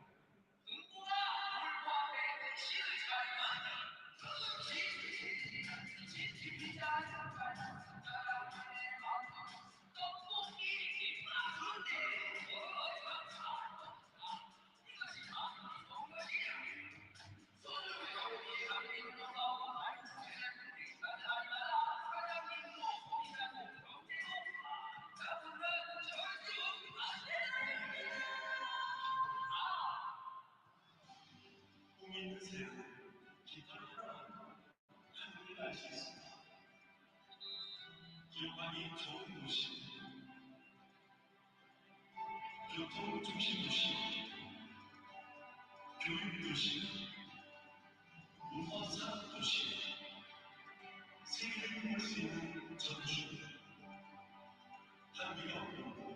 꿈이 있는 새는 깃털을 하나 하늘을 알 수 있습니다. 일반이 좋은 도시, 교통 중심 도시, 교육 도시, 문화 산업 도시, 세계를 볼 수 있는 전주, 한비가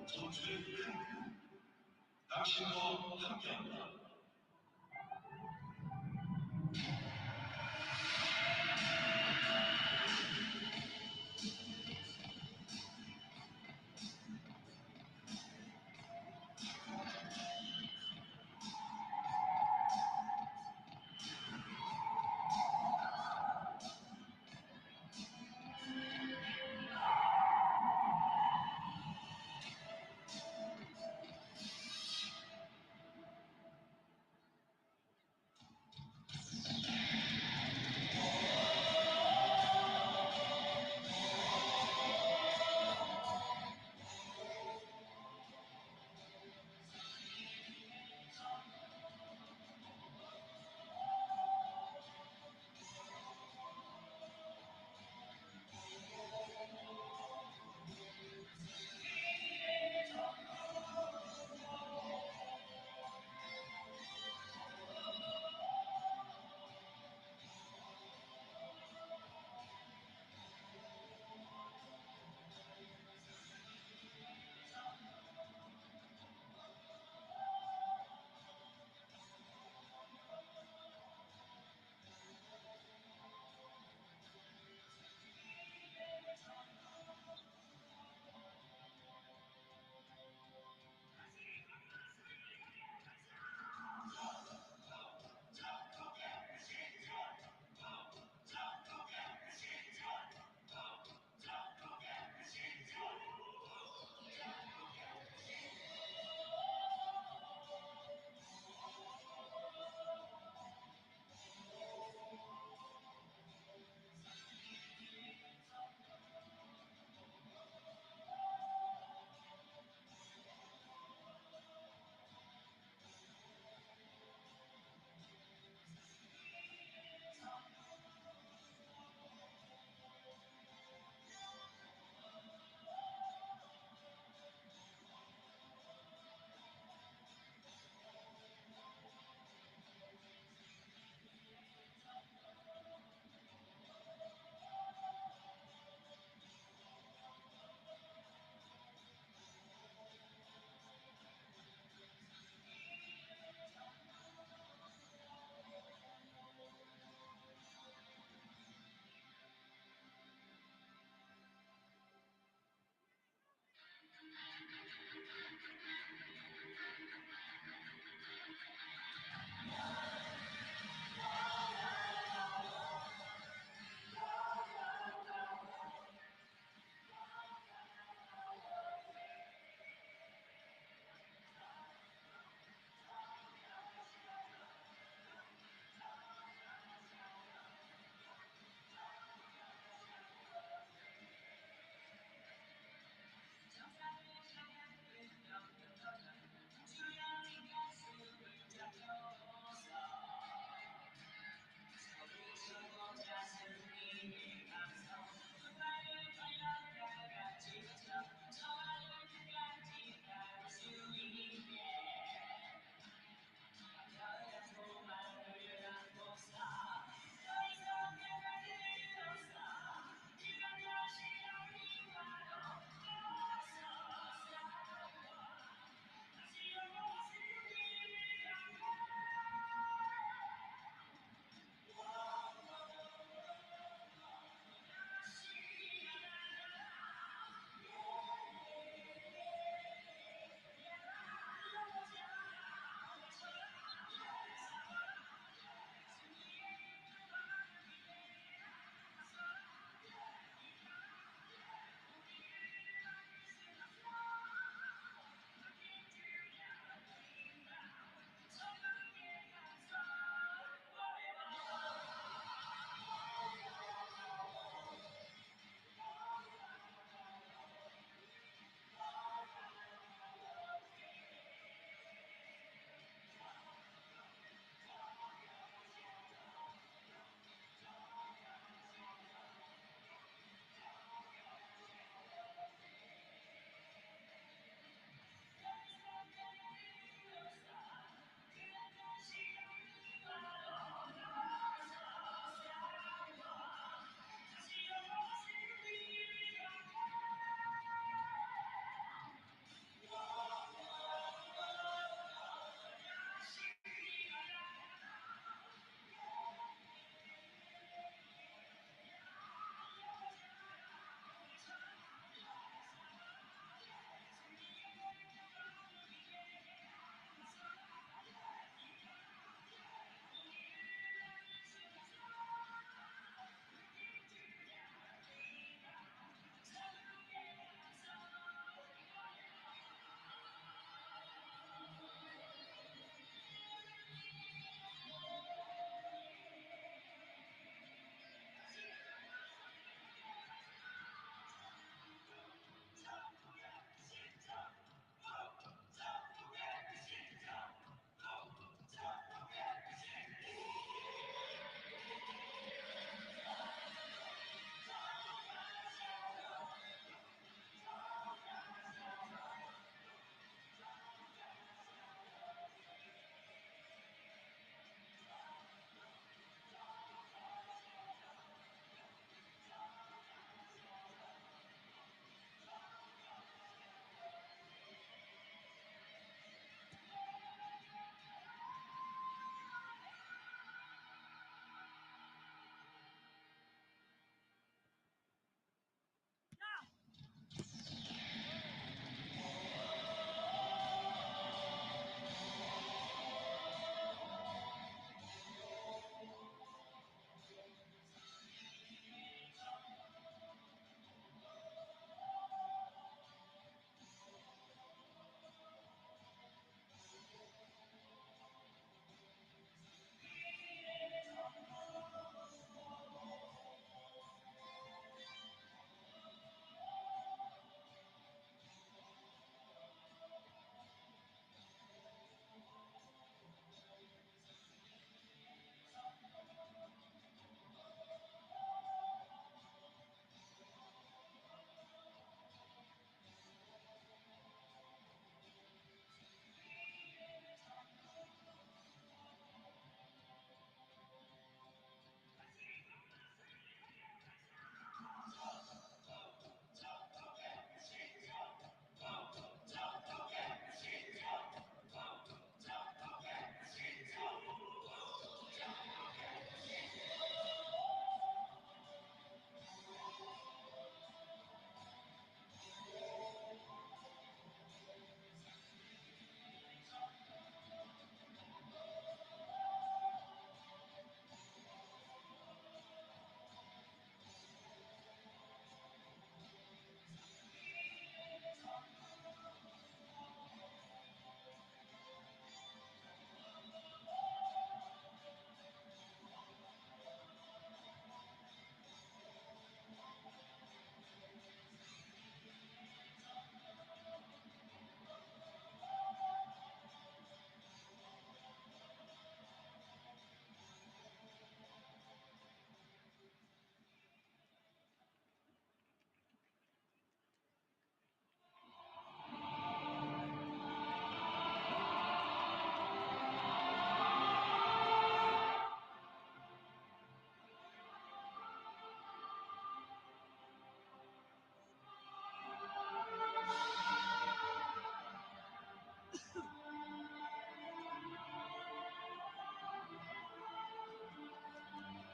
전주의 큰 꿈, 당신과 함께합니다.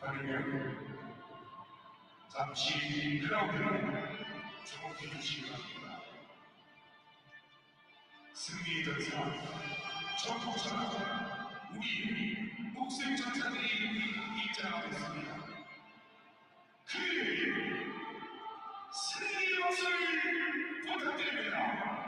아니면 잠시 그라운드를 주목해 주시기 바랍니다. 승리의 전사, 전투사, 우리 목숨 전사들이 입장하겠습니다. 그 승리의 박수를 부탁드립니다.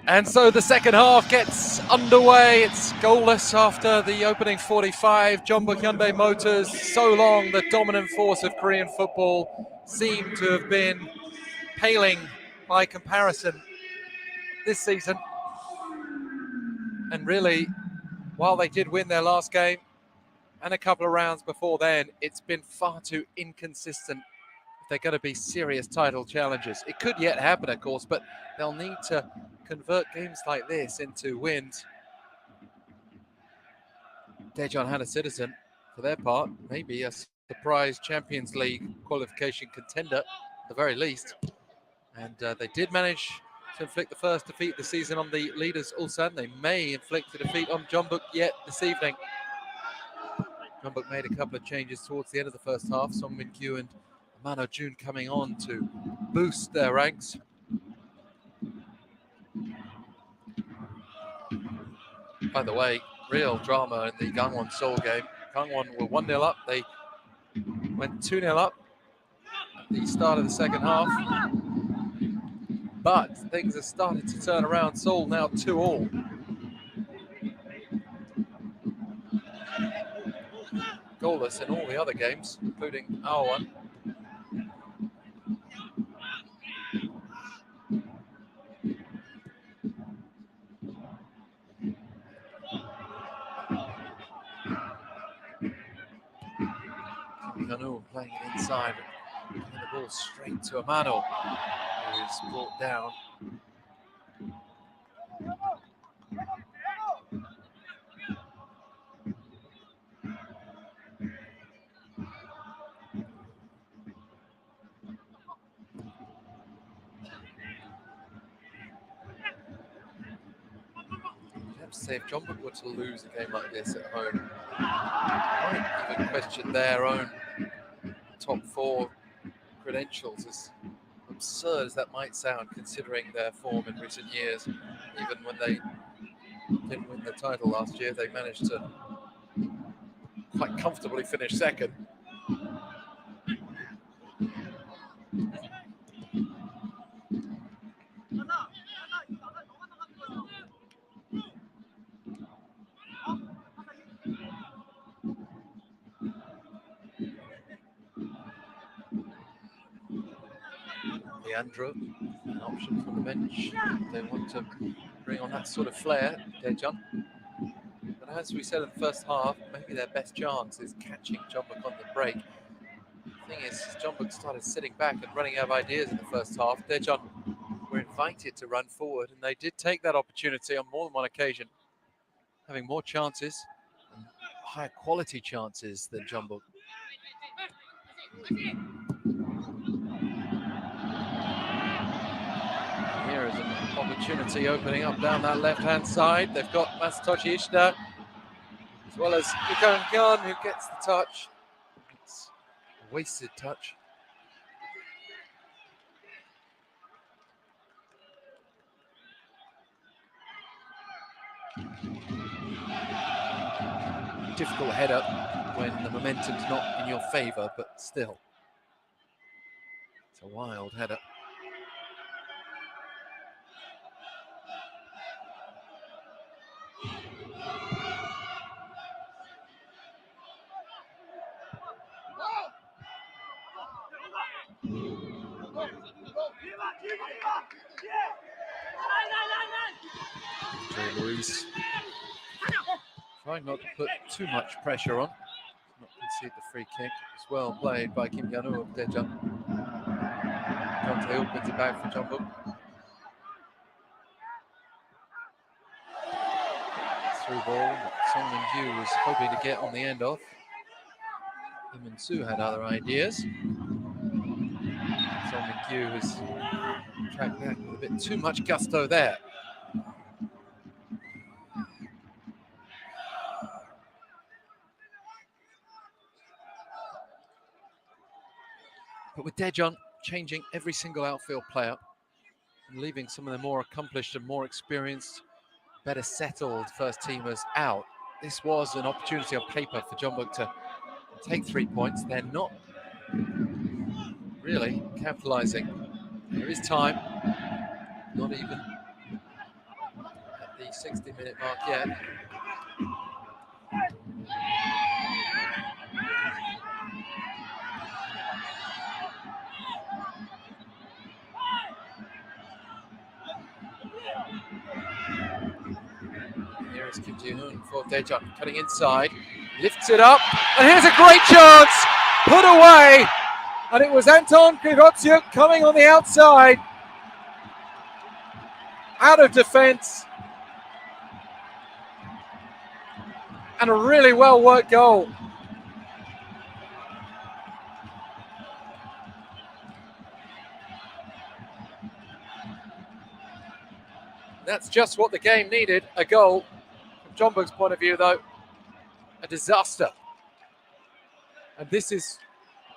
And so the second half gets underway. It's goalless after the opening 45. Jeonbuk Hyundai Motors, so long the dominant force of Korean football, seem to have been paling by comparison this season. And really, while they did win their last game and a couple of rounds before then, it's been far too inconsistent if they're going to be serious title challenges. It could yet happen, of course, but they'll need to convert games like this into wins. Daejeon had a citizen, for their part, maybe a surprise Champions League qualification contender, at the very least. And they did manage to inflict the first defeat of the season on the leaders Ulsan. They may inflict a defeat on Jeonbuk yet this evening. Jeonbuk made a couple of changes towards the end of the first half. Song Min-kyu and Mano Jun coming on to boost their ranks. By the way, real drama in the Gangwon Seoul game. Gangwon were 1-0 up. They went 2-0 up at the start of the second half. But things have started to turn around. Seoul now 2-2. Goalless in all the other games, including our one. Kanu playing it inside, and the ball straight to Amano, who is brought down. I have to say, if Jeonbuk were to lose a game like this at home, I might even question their own top four credentials, as absurd as that might sound, considering their form in recent years. Even when they didn't win the title last year, they managed to quite comfortably finish second. Leandro, an option from the bench. They want to bring on that sort of flair, Daejeon. But as we said in the first half, maybe their best chance is catching Jeonbuk on the break. The thing is, Jeonbuk started sitting back and running out of ideas in the first half. Daejeon were in invited to run forward, and they did take that opportunity on more than one occasion, having more chances and higher quality chances than Jeonbuk. Here is an opportunity opening up down that left-hand side. They've got Masatoshi Ishida, as well as Daejeon, who gets the touch. It's a wasted touch. Difficult header when the momentum's not in your favour, but still. It's a wild header. Luis trying not to put too much pressure on, not concede the free kick. It's well played by Kim Yanu of Daejeon. Jonte opens it back for Jeonbuk. Through ball that Song Min-gyu was hoping to get on the end of. Lee Min-soo had other ideas. Song Min-gyu has tracked back with a bit too much gusto there. But with Daejeon changing every single outfield player and leaving some of the more accomplished and more experienced, better settled first teamers out, this was an opportunity on paper for Jeonbuk to take 3 points. They're not really capitalising. There is time, not even at the 60-minute mark yet. Here is Kim Ji-hoon for Daejeon, cutting inside, lifts it up, and here's a great chance, put away, and it was Anton Krivotsiuk coming on the outside, out of defence, and a really well worked goal. That's just what the game needed, a goal. From Jeonbuk's point of view, though, a disaster. And this is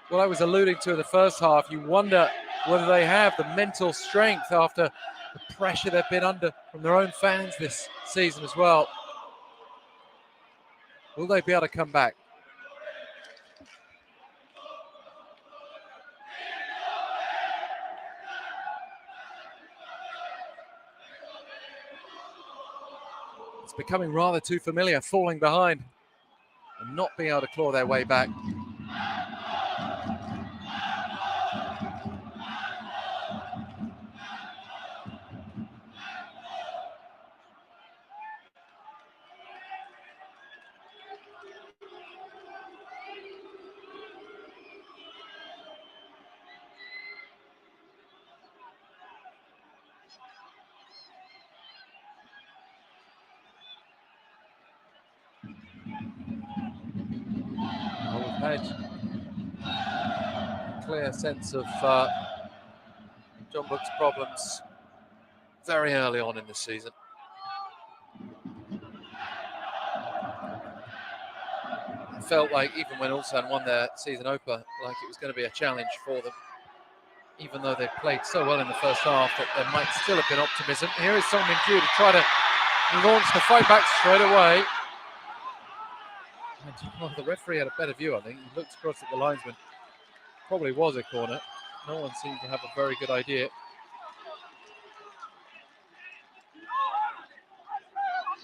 what I was alluding to in the first half. You wonder whether they have the mental strength after the pressure they've been under from their own fans this season as well. Will they be able to come back? It's becoming rather too familiar, falling behind and not being able to claw their way back. We've had a clear sense of Jeonbuk's problems very early on in the season. It felt like even when Ulsan won their season opener, like it was going to be a challenge for them, even though they played so well in the first half that there might still have been optimism. Here is Song Min-gyu to try to launch the fight back straight away. And, well, the referee had a better view, I think. He looked across at the linesman. Probably was a corner. No one seemed to have a very good idea.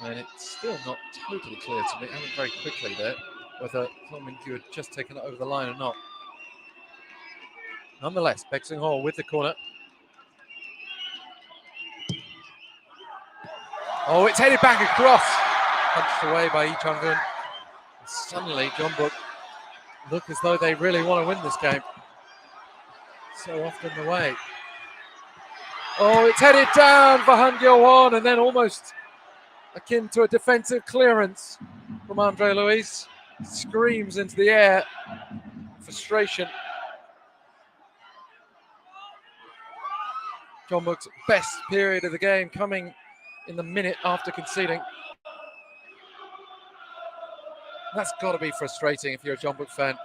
And it's still not totally clear to me, happened very quickly there, whether Song Min-gyu had just taken it over the line or not. Nonetheless, Baek Seung-ho with the corner. Oh, it's headed back across. Punched away by Lee Chang-gun. Suddenly, Jeonbuk look as though they really want to win this game. So often the way. Oh, it's headed down for Han Gyo-won, and then almost akin to a defensive clearance from Andre Luis. Screams into the air. Frustration. Jeonbuk's best period of the game coming in the minute after conceding. That's got to be frustrating if you're a Jeonbuk fan.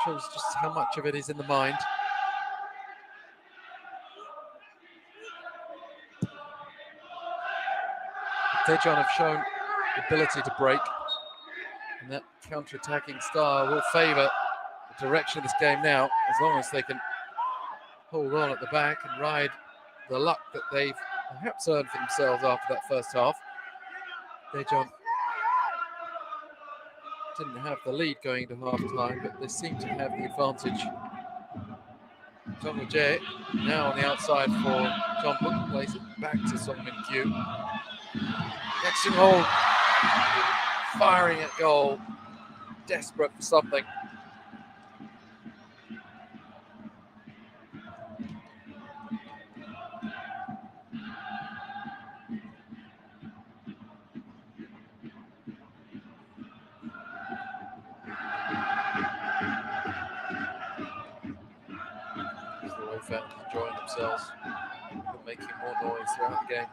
Shows just how much of it is in the mind. Daejeon have shown the ability to break, and that counter-attacking style will favour the direction of this game now, as long as they can hold on at the back and ride the luck that they've perhaps earned for themselves after that first half. Daejeon didn't have the lead going into half-time, but they seem to have the advantage. Jeonbuk now on the outside for Jeonbuk, plays it back to Song Min-kyu. Nexting hold, firing at goal, desperate for something. The away fans enjoying themselves, making more noise throughout the game.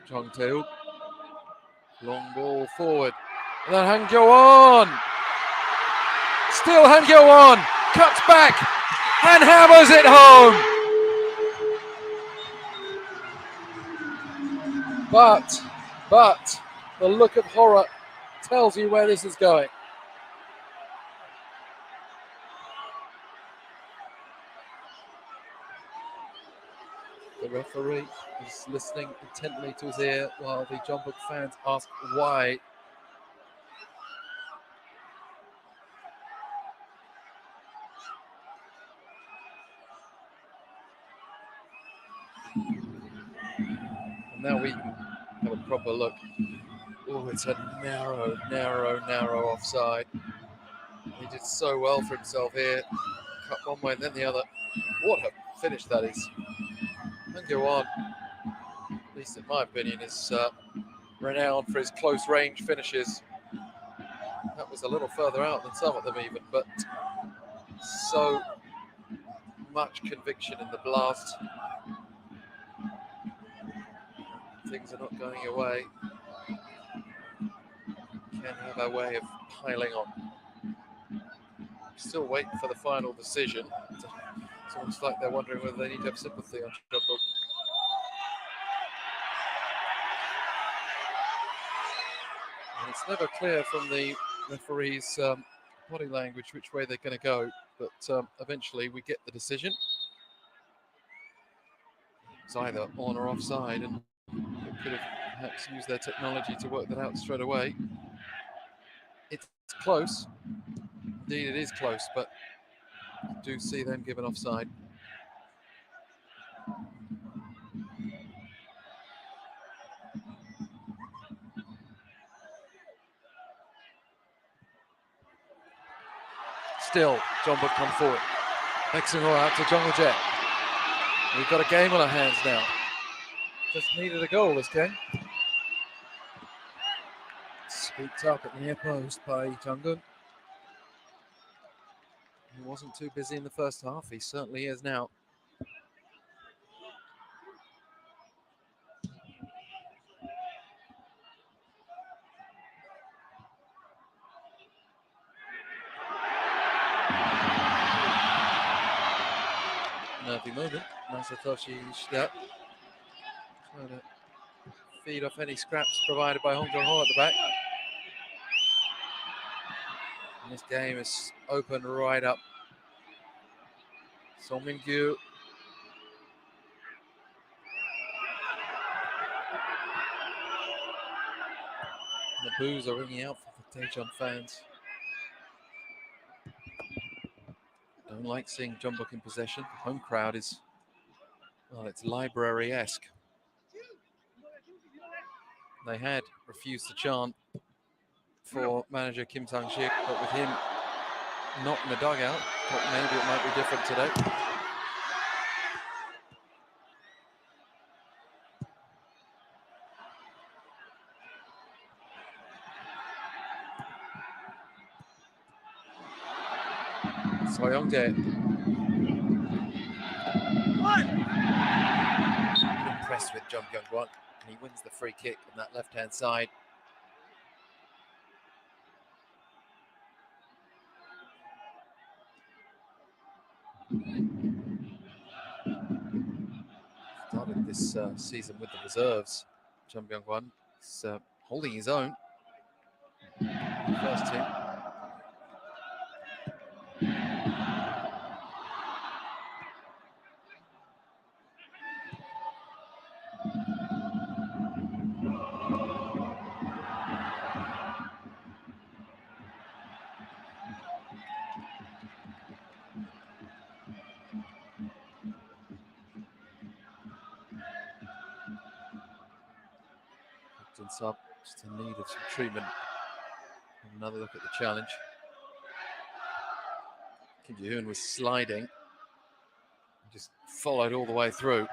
Jong Tae-uk, long ball forward, and then Han Gyo-won. Still Han Gyo-won, cuts back and hammers it home. But the look of horror tells you where this is going. The referee is listening intently to his ear while the Jeonbuk fans ask why. And now we have a proper look. Oh, it's a narrow offside. He did so well for himself here. Cut one way and then the other. What a finish that is. And go on. At least in my opinion, is renowned for his close range finishes. That was a little further out than some of them even, but so much conviction in the blast. Things are not going away. Can have a way of piling on. Still waiting for the final decision. It's almost like they're wondering whether they need to have sympathy on Jeonbuk. And it's never clear from the referee's body language which way they're going to go, but eventually we get the decision. It's either on or offside, and they could have perhaps used their technology to work that out straight away. It's close. Indeed, it is close, but I do see them given offside. Still, Jeonbuk come forward. Baek-seung-ho out to Jong Jae. We've got a game on our hands now. Just needed a goal this game. Scooped up at the near post by Jung-gun. He wasn't too busy in the first half. He certainly is now. Nervy moment. Masatoshi Shida trying to feed off any scraps provided by Hong Jong-ho at the back. And this game is open right up. Song Min-kyu. The boos are ringing out for the Daejeon fans. Don't like seeing Jeonbuk in possession. The home crowd is, well, it's library-esque. They had refused to chant for manager Kim Sang-sik, but with him not in the dugout, thought maybe it might be different today. Soyeongjae impressed with Jeon Byung-won, and he wins the free kick on that left-hand side. Started this season with the reserves. Jeon Byung-won is holding his own. First team. Up, just in need of some treatment. Another look at the challenge. Kim Ji-hoon was sliding, just followed all the way through.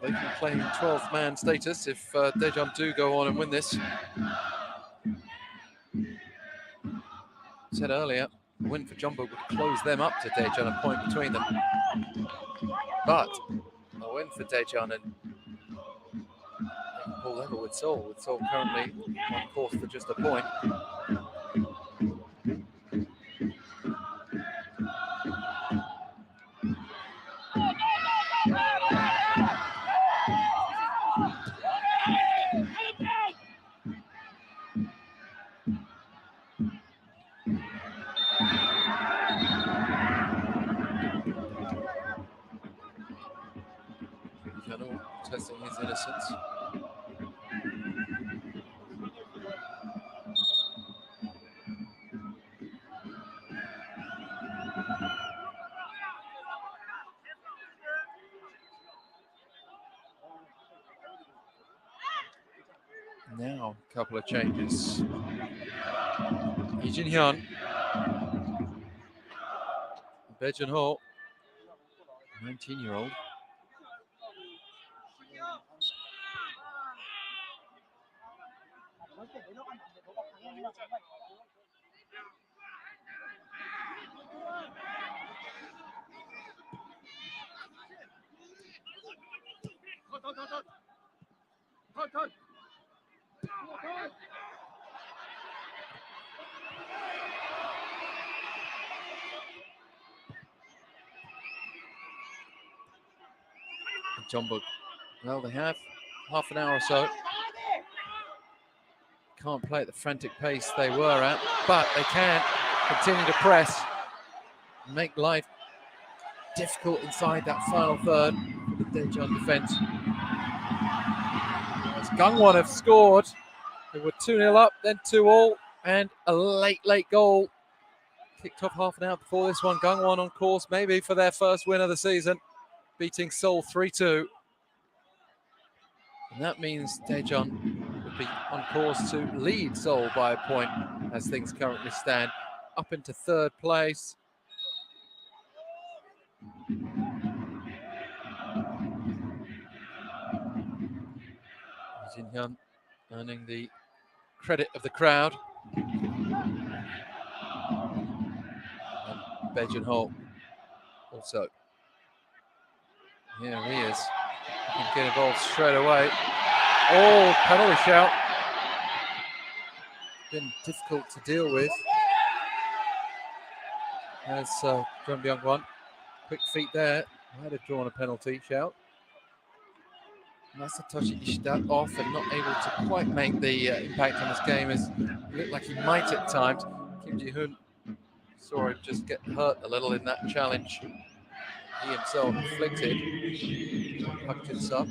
They can claim 12-man status if Daejeon do go on and win this. Said earlier, a win for Jeonbuk would close them up to Daejeon, a point between them. But a win for Daejeon and pull level with Seoul currently on course for just a point. Testing his innocence. Now, a couple of changes. Lee Jin-hyun, Bae Jun-ho, 19-year-old. Jeonbuk, well, they have half an hour or so. Can't play at the frantic pace they were at, but they can continue to press and make life difficult inside that final third for the Daejeon defense. As Gangwon have scored, they were 2-0 up, then 2-2, and a late goal. Kicked off half an hour before this one. Gangwon on course maybe for their first win of the season, beating Seoul 3-2. And that means Daejeon would be on course to lead Seoul by a point as things currently stand, up into third place. Jin-hyun earning the credit of the crowd. And Bae Jun-ho also. Here he is. He can get involved straight away. Oh, penalty shout. Been difficult to deal with. As Jeon Byung-won, quick feet there. Might have drawn a penalty shout. Masatoshi Ishida off and not able to quite make the impact on this game as it looked like he might at times. Kim Kim Ji-hoon. Saw him just get hurt a little in that challenge he himself inflicted. Park Jin-sub.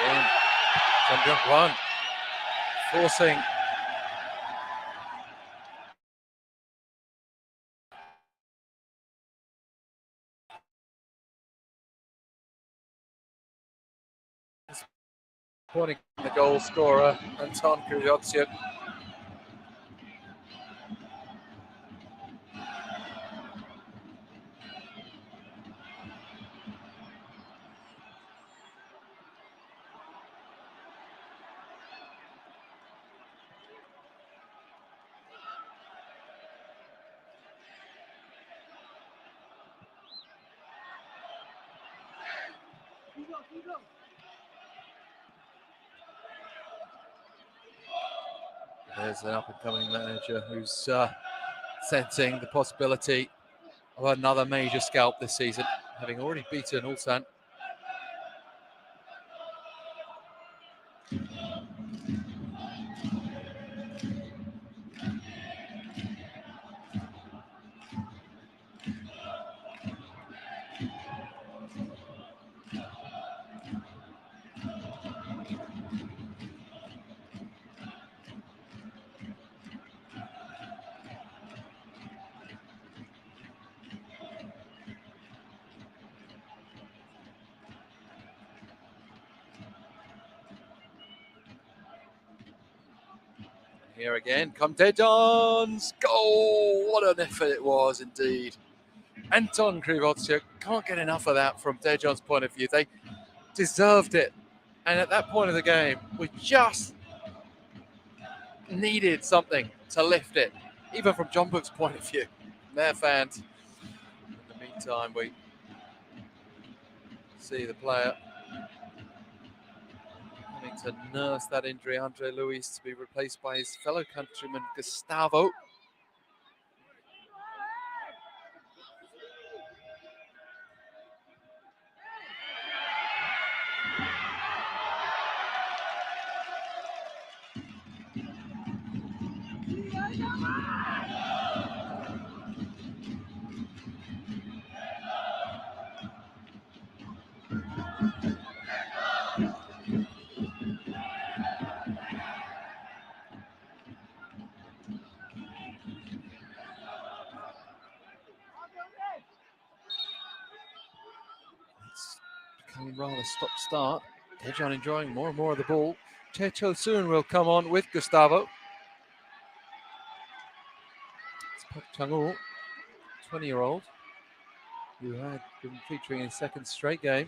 Again, Jeonbuk won, forcing pointing the goal scorer Anton Kryotsyuk. There's an up-and-coming manager who's sensing the possibility of another major scalp this season, having already beaten Ulsan. Here again, come Daejeon's goal. What an effort it was indeed. Anton Kryotsyuk, can't get enough of that from Daejeon's point of view. They deserved it. And at that point of the game, we just needed something to lift it, even from Jeonbuk's point of view. Their fans. In the meantime, we see the player having to nurse that injury, Andre Luis, to be replaced by his fellow countryman Gustavo. Becoming rather stop-start. Daejeon enjoying more and more of the ball. Chae Chul-soon will come on with Gustavo. It's Park Chang-woo, 20-year-old, who had been featuring in his second straight game.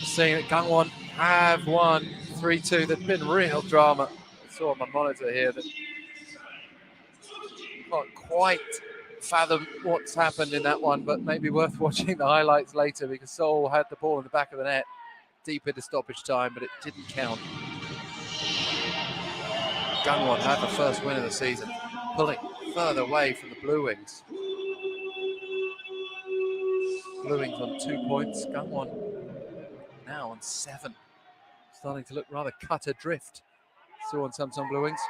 Seeing that Gangwon have won 3-2. There's been real drama. I saw on my monitor here that can't quite fathom what's happened in that one, but maybe worth watching the highlights later because Seoul had the ball in the back of the net deep into stoppage time, but it didn't count. Gangwon had the first win of the season, pulling further away from the Blue Wings. Blue Wings on 2 points, Gangwon now on 7. Starting to look rather cut adrift. Saw on Samsung Blue Wings.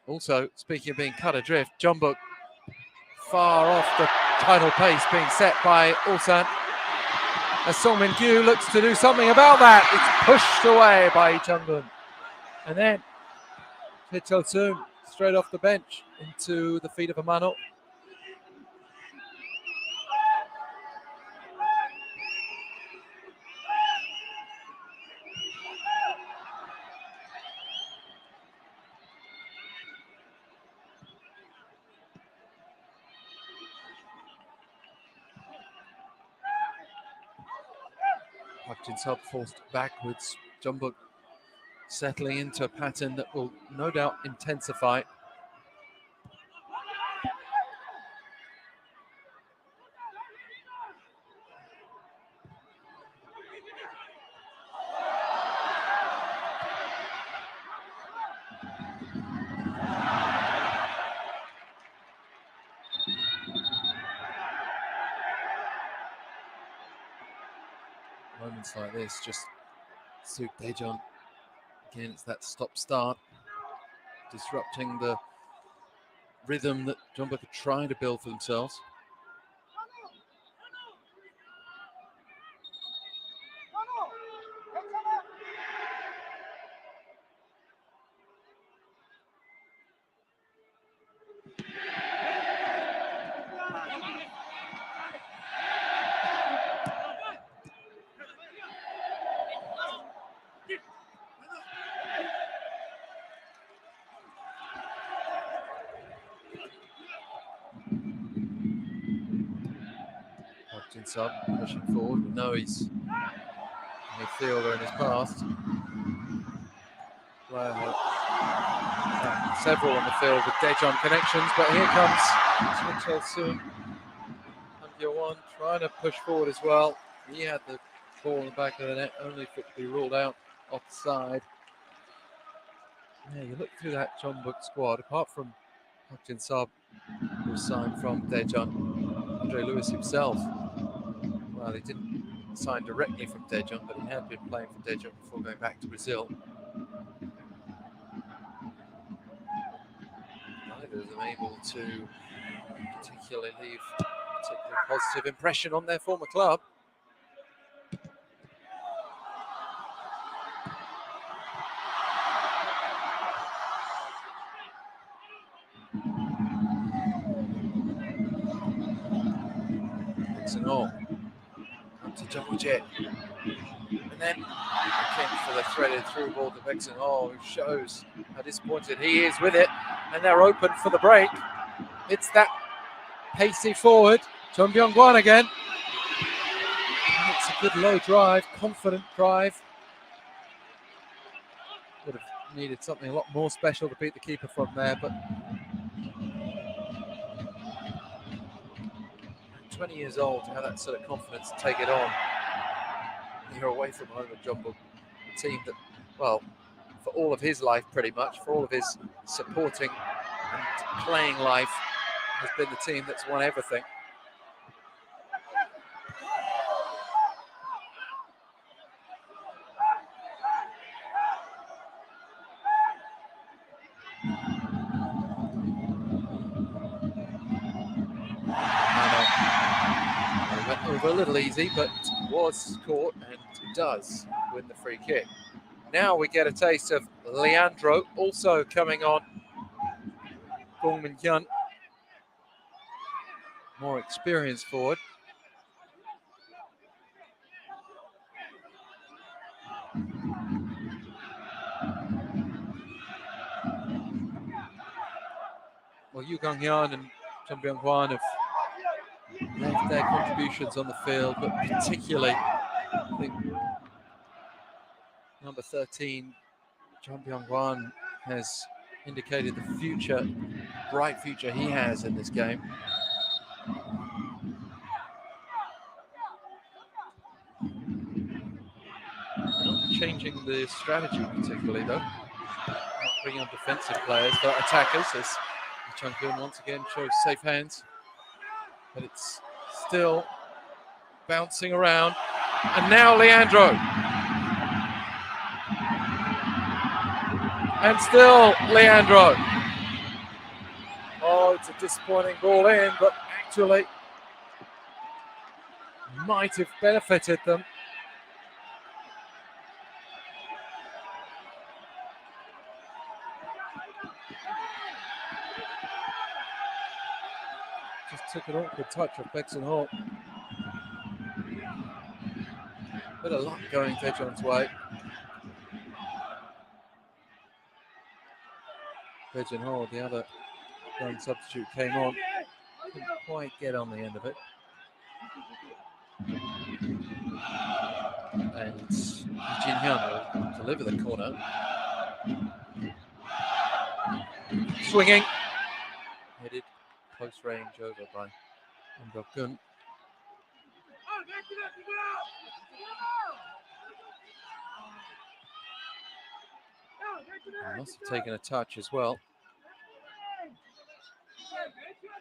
Also, speaking of being cut adrift, Jeonbuk far off the tidal pace being set by Ulsan. As Song Min-kyu looks to do something about that. It's pushed away by Jeonbuk. And then Chae Chul-soon straight off the bench into the feet of Amano. Park Jin-sub forced backwards. Jeonbuk settling into a pattern that will no doubt intensify. Moments like this just suit Daejeon. Again, it's that stop-start, disrupting the rhythm that Jeonbuk are trying to build for themselves. Sub pushing forward. We know he's a midfielder in his past. Player had several on the field with Daejeon connections, but here comes Swinchel soon. Jeonbuk trying to push forward as well. He had the ball in the back of the net, only for it to be ruled out offside. Yeah, you look through that Jeonbuk squad, apart from Park Sub, who was signed from Daejeon, Andre Lewis himself. Well, he didn't sign directly from Daejeon, but he had been playing for Daejeon before going back to Brazil. Neither of them able to particularly leave a particularly positive impression on their former club. All up to Jeonbuk, and then looking for the threaded through ball to Daejeon, who shows how disappointed he is with it, and they're open for the break. It's that pacey forward, Jeonbuk again. And it's a good low drive, confident drive. Would have needed something a lot more special to beat the keeper from there, but 20 years old to have that sort of confidence to take it on. You're away from home at Jeonbuk, a team that, well, for all of his life pretty much, for all of his supporting and playing life, has been the team that's won everything. Went over a little easy, but was caught and does win the free kick. Now we get a taste of Leandro also coming on. Gong Min-hyun, more experienced forward. Well, Yu Gong-hyun and Jeonbuk have left their contributions on the field, but particularly, I think, number 13, Jeonbuk has indicated the future, bright future he has in this game. Not changing the strategy particularly, though. Not bringing on defensive players, but attackers, as Chung-Kun once again shows safe hands. But it's still bouncing around. And now Leandro. And still Leandro. Oh, it's a disappointing ball in, but actually might have benefited them. Just took an awkward touch of Daejeon. Bit of luck going Daejeon's way. Daejeon, the other young substitute, came on. Couldn't quite get on the end of it. And Jin Hyun will deliver the corner. Swinging. Headed close range over by Jeonbuk. Must have taken a touch as well.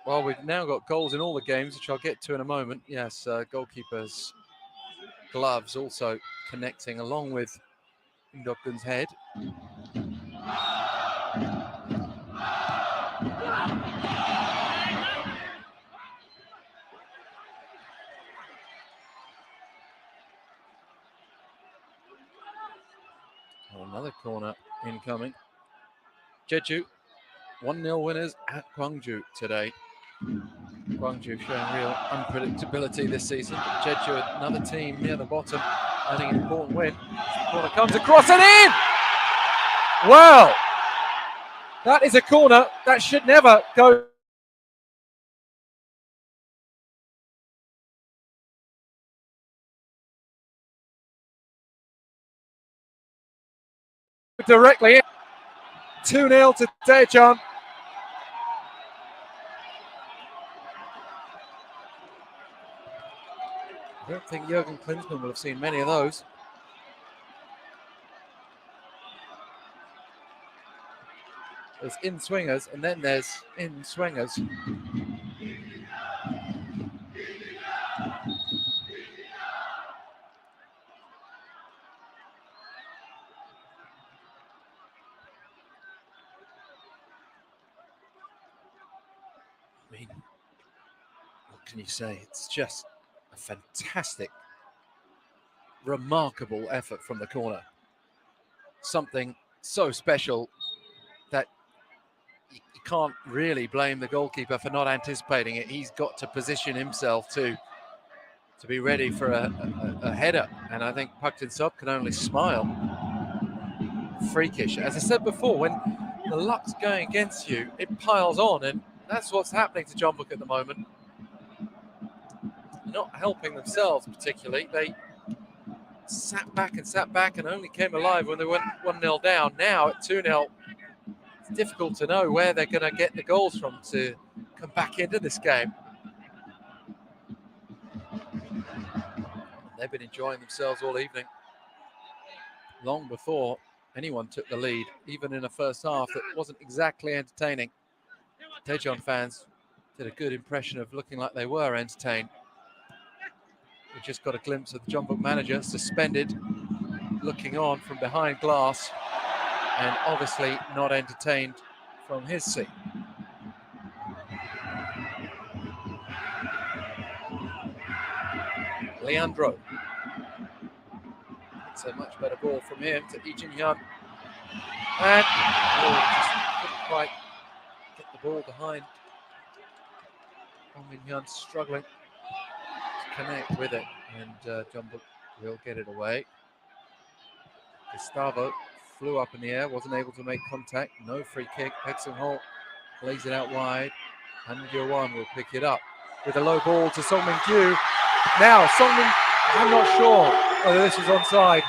Well, we've now got goals in all the games, which I'll get to in a moment. Yes, goalkeeper's gloves also connecting along with Jeonbuk's head. Another corner incoming. Jeju, 1-0 winners at Gwangju today. Gwangju showing real unpredictability this season. Jeju, another team near the bottom, having an important win. The corner comes across and in! Well, that is a corner that should never go directly in. 2-0 to Daejeon. I don't think Jurgen Klinsmann will have seen many of those. There's in-swingers and then there's in-swingers. I mean, what can you say? It's just a fantastic, remarkable effort from the corner. Something so special that you can't really blame the goalkeeper for not anticipating it. He's got to position himself to be ready for a header. And I think Park Jin-sub can only smile. Freakish. As I said before, when the luck's going against you, it piles on. And that's what's happening to Jeonbuk at the moment. Not helping themselves particularly. They sat back and only came alive when they went 1-0 down. Now at 2-0, it's difficult to know where they're going to get the goals from to come back into this game. They've been enjoying themselves all evening. Long before anyone took the lead, even in a first half that wasn't exactly entertaining. Daejeon fans did a good impression of looking like they were entertained. We just got a glimpse of the Jeonbuk manager suspended, looking on from behind glass, and obviously not entertained from his seat. Leandro. It's a much better ball from him to Lee Jin-hyun. And just couldn't quite get the ball behind. Hong Min-hyun struggling to connect with it, and Jeonbuk will get it away. Gustavo flew up in the air, wasn't able to make contact. No free kick. Baek Sung-ho plays it out wide. Han Gyo-won will pick it up with a low ball to Song Min-kyu. Now, I'm not sure whether this was onside.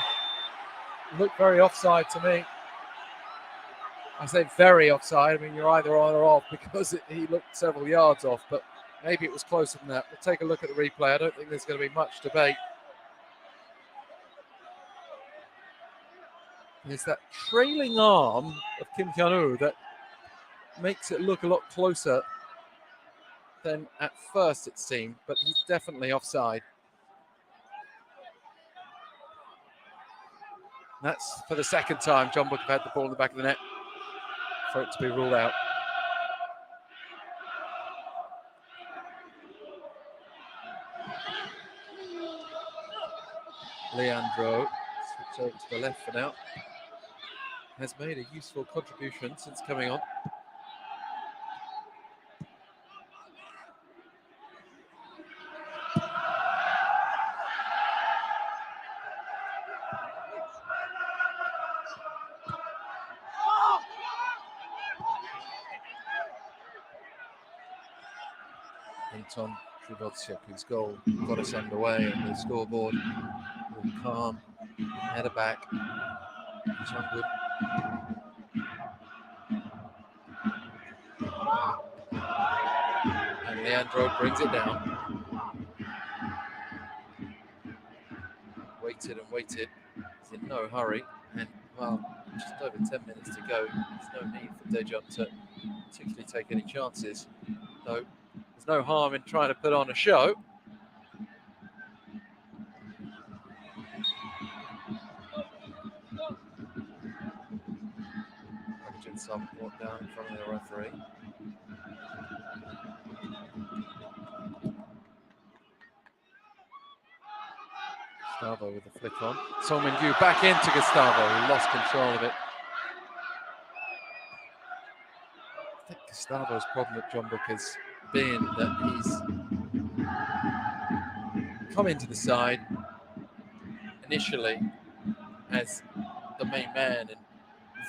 It looked very offside to me. I say very offside. I mean, you're either on or off because he looked several yards off, but maybe it was closer than that. We'll take a look at the replay. I don't think there's going to be much debate. There's that trailing arm of Kim Hyun-woo that makes it look a lot closer than at first it seemed, but he's definitely offside. That's for the second time Jeonbuk have had the ball in the back of the net for it to be ruled out. Leandro, switch over to the left for now, has made a useful contribution since coming on. Anton Krivotsiak, whose goal got us underway on the scoreboard. All calm, header back. Jeonbuk Leandro brings it down. Waited and waited. He's in no hurry. And, well, just over 10 minutes to go. There's no need for Daejeon to particularly take any chances. Though there's no harm in trying to put on a show. Some brought down in front of the referee. Gustavo with the flick on. Song Min-gyu back into Gustavo, who lost control of it. I think Gustavo's problem at Jeonbuk has been that he's come into the side initially as the main man and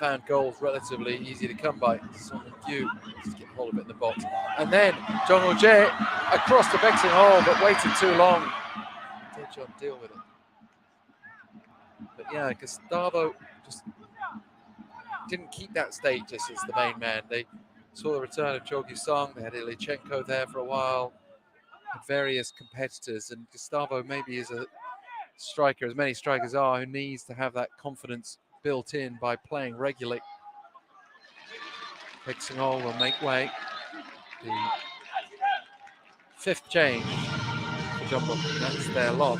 found goals relatively easy to come by. Song Min-gyu just get hold of it in the box. And then Jong Ho-jae across the vexing hole, but waited too long. Daejeon deal with it. But yeah, Gustavo just didn't keep that status as the main man. They saw the return of Cho Gyu-sung. They had Ilychenko there for a while, had various competitors, and Gustavo maybe is a striker, as many strikers are, who needs to have that confidence built in by playing regularly. Vexing will make way. The fifth change for Jeonbuk. That's their lot.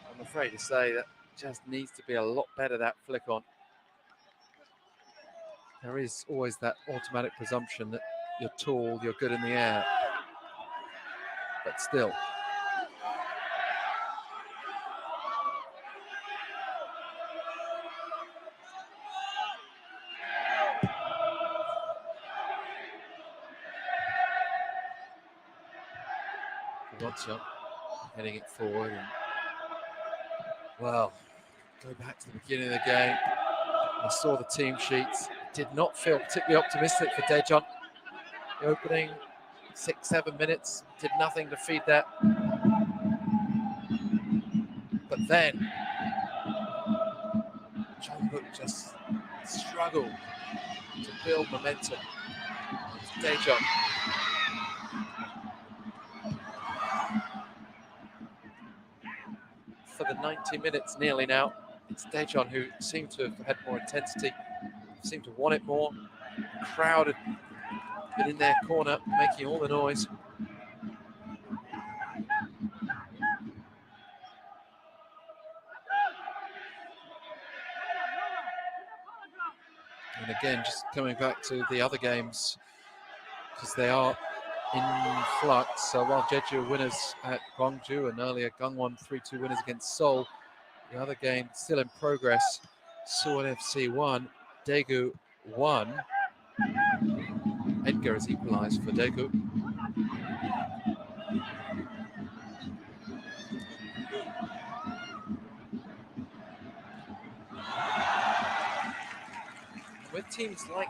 I'm afraid to say that just needs to be a lot better, that flick on. There is always that automatic presumption that you're tall, you're good in the air. But still. Watson heading it forward. And, well, go back to the beginning of the game. I saw the team sheets. Did not feel particularly optimistic for Daejeon. The opening 6-7 minutes did nothing to feed that. But then Jeonbuk just struggled to build momentum. Daejeon. For the 90 minutes nearly now, it's Daejeon who seemed to have had more intensity, seemed to want it more. The crowd had been in their corner, making all the noise. And again, just coming back to the other games, because they are in flux. So while Jeju winners at Gwangju and earlier Gangwon 3-2 winners against Seoul, the other game still in progress. Suwon FC 1, Daegu 1. Edgar has equalised for Daegu. With teams like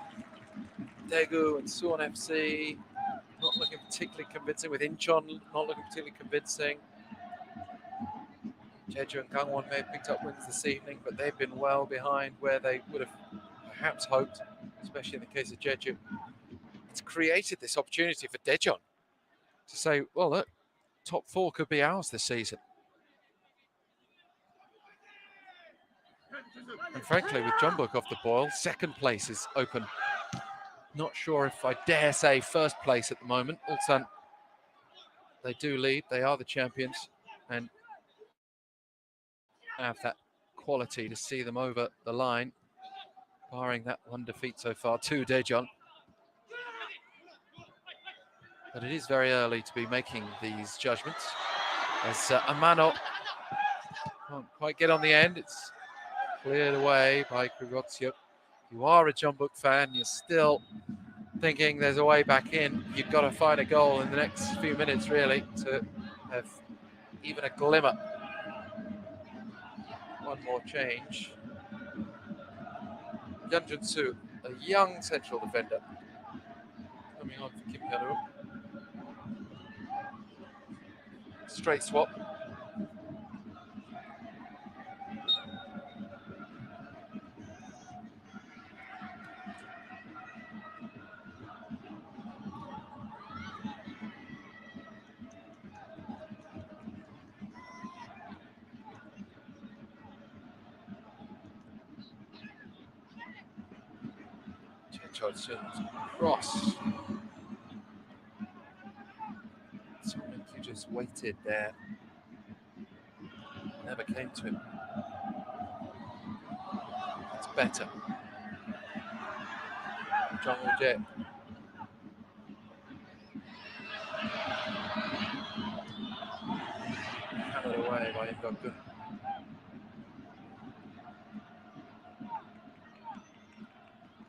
Daegu and Suwon FC not looking particularly convincing, with Incheon not looking particularly convincing. Jeju and Gangwon may have picked up wins this evening, but they've been well behind where they would have perhaps hoped, especially in the case of Jeju. It's created this opportunity for Daejeon to say, well, look, top four could be ours this season. And frankly, with Jeonbuk off the boil, second place is open. Not sure if I dare say first place at the moment. Ulsan, they do lead. They are the champions and have that quality to see them over the line, barring that one defeat so far to Daejeon. But it is very early to be making these judgments. As Amano can't quite get on the end. It's cleared away by Kurotsio. You are a Jeonbuk fan, you're still thinking there's a way back in. You've got to find a goal in the next few minutes, really, to have even a glimmer. One more change. Young Jun-soo, a young central defender, coming on for Kim Hyun-woo. Straight swap. Chorsun's cross. Jeonbuk just waited there. Never came to him. It's better. Jeonbuk. Hammered away by Jeonbuk.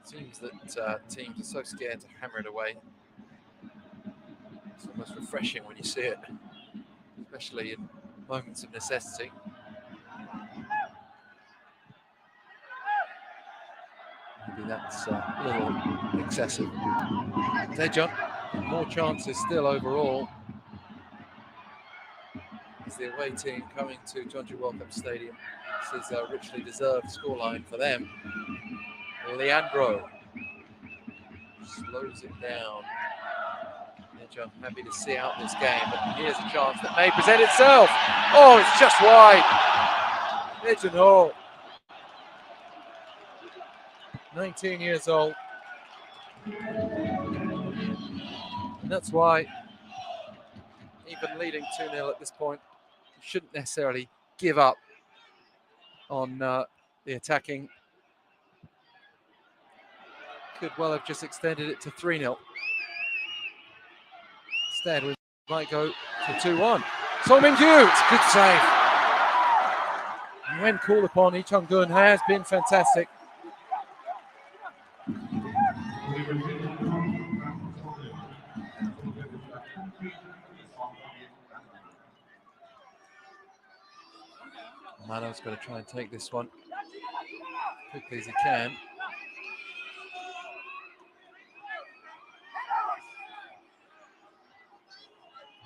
Seems that teams are so scared to hammer it away. It's almost refreshing when you see it, especially in moments of necessity. Maybe that's a little excessive. Daejeon, more chances still overall. As the away team coming to Jeonju World Cup Stadium. This is a richly deserved scoreline for them. Leandro slows it down. Daejeon happy to see out this game, but here's a chance that may present itself. Oh, it's just wide. Daejeon, 19 years old. And that's why, even leading 2-0 at this point, you shouldn't necessarily give up on the attacking. Could well have just extended it to 3-0. Instead, we might go to 2-1. Song Min-kyu, it's a good save. And when called upon, Lee Chung-gun has been fantastic. Mano's going to try and take this one quickly as he can.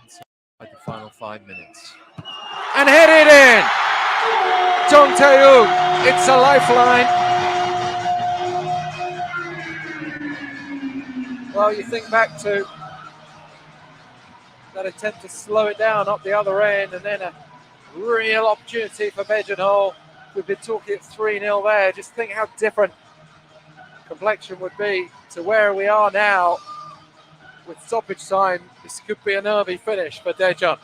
Inside the final 5 minutes. And headed in! Jong Tae-wook, it's a lifeline. Well, you think back to that attempt to slow it down up the other end, and then a real opportunity for Daejeon. We've been talking at 3-0 there. Just think how different complexion would be to where we are now. With stoppage time, this could be a nervy finish for Daejeon.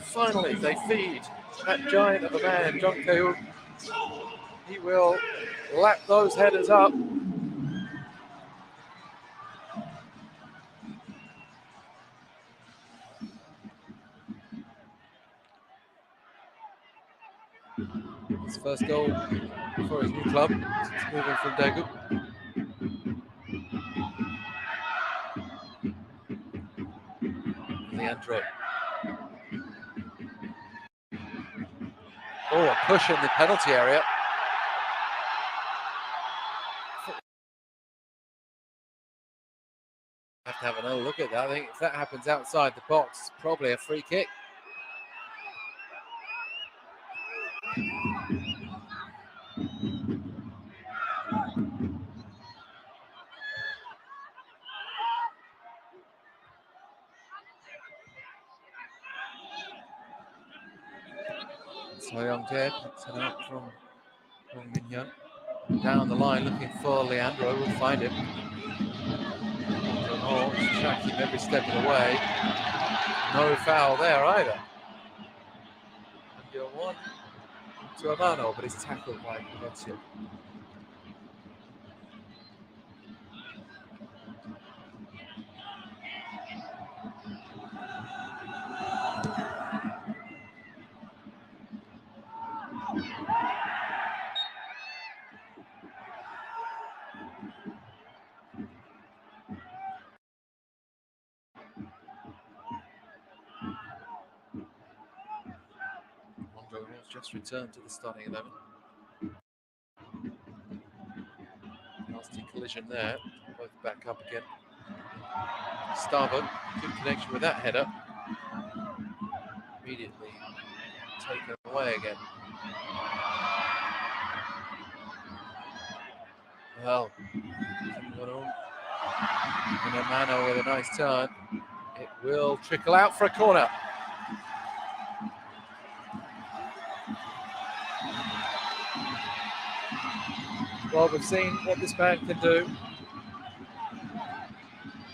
Finally, they feed that giant of a man, Jong Tae-wook. He will lap those headers up. His first goal for his new club since moving from Daegu. Leandro. Oh, a push in the penalty area. Have to have another look at that. I think if that happens outside the box, it's probably a free kick. So Young-tae picks it up from Hong Min-hyun. Down the line looking for Leandro, we'll find him. Oh, he's tracking every step of the way. No foul there either. And you're one to Amano, but he's tackled by Daejeon. Just returned to the starting 11. Nasty collision there, both back up again. Starbuck, good connection with that header. Immediately taken away again. Well, and Amano with a nice turn. It will trickle out for a corner. Well, we've seen what this man can do.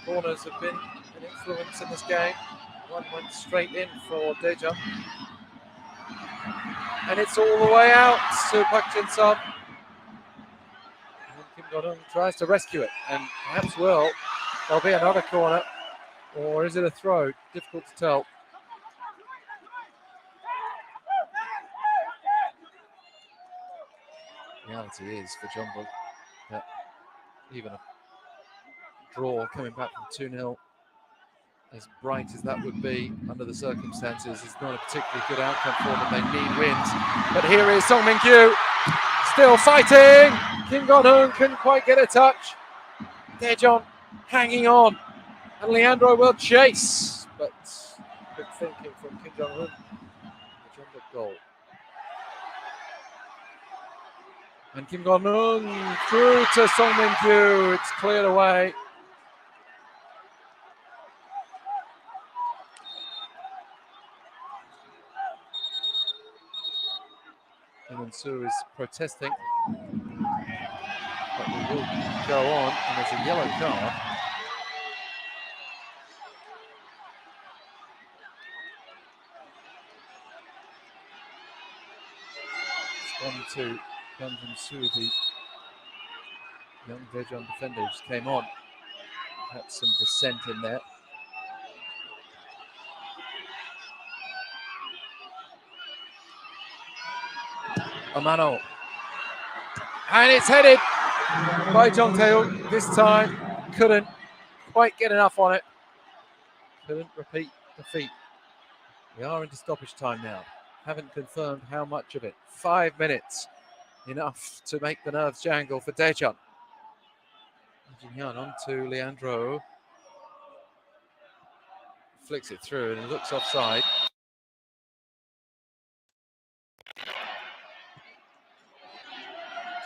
Corners have been an influence in this game. One went straight in for Daejeon. And it's all the way out to Park Jin-sung. Kim Go-eun tries to rescue it, and perhaps will. There'll be another corner, or is it a throw? Difficult to tell. The reality is for Jeonbuk that even a draw coming back from 2-0, as bright as that would be under the circumstances, is not a particularly good outcome for them. They need wins. But here is Song Min-kyu, still fighting. Kim Go-eun couldn't quite get a touch. Daejeon hanging on. And Leandro will chase. But good thinking from Kim Jong-un. The Jeonbuk goal. And Kim Go-eun through to Song Min-kyu. It's cleared away. And Soo is protesting. But we will go on, and there's a yellow card. It's gone to Hyun Soo, the young Daejeon defender who just came on. Perhaps some dissent in there. Amano. And it's headed by Jong Tae-hoon. This time couldn't quite get enough on it. Couldn't repeat the feat. We are into stoppage time now. Haven't confirmed how much of it. 5 minutes. Enough to make the nerves jangle for Daejeon. Jin-hyun on to Leandro. Flicks it through and it looks offside.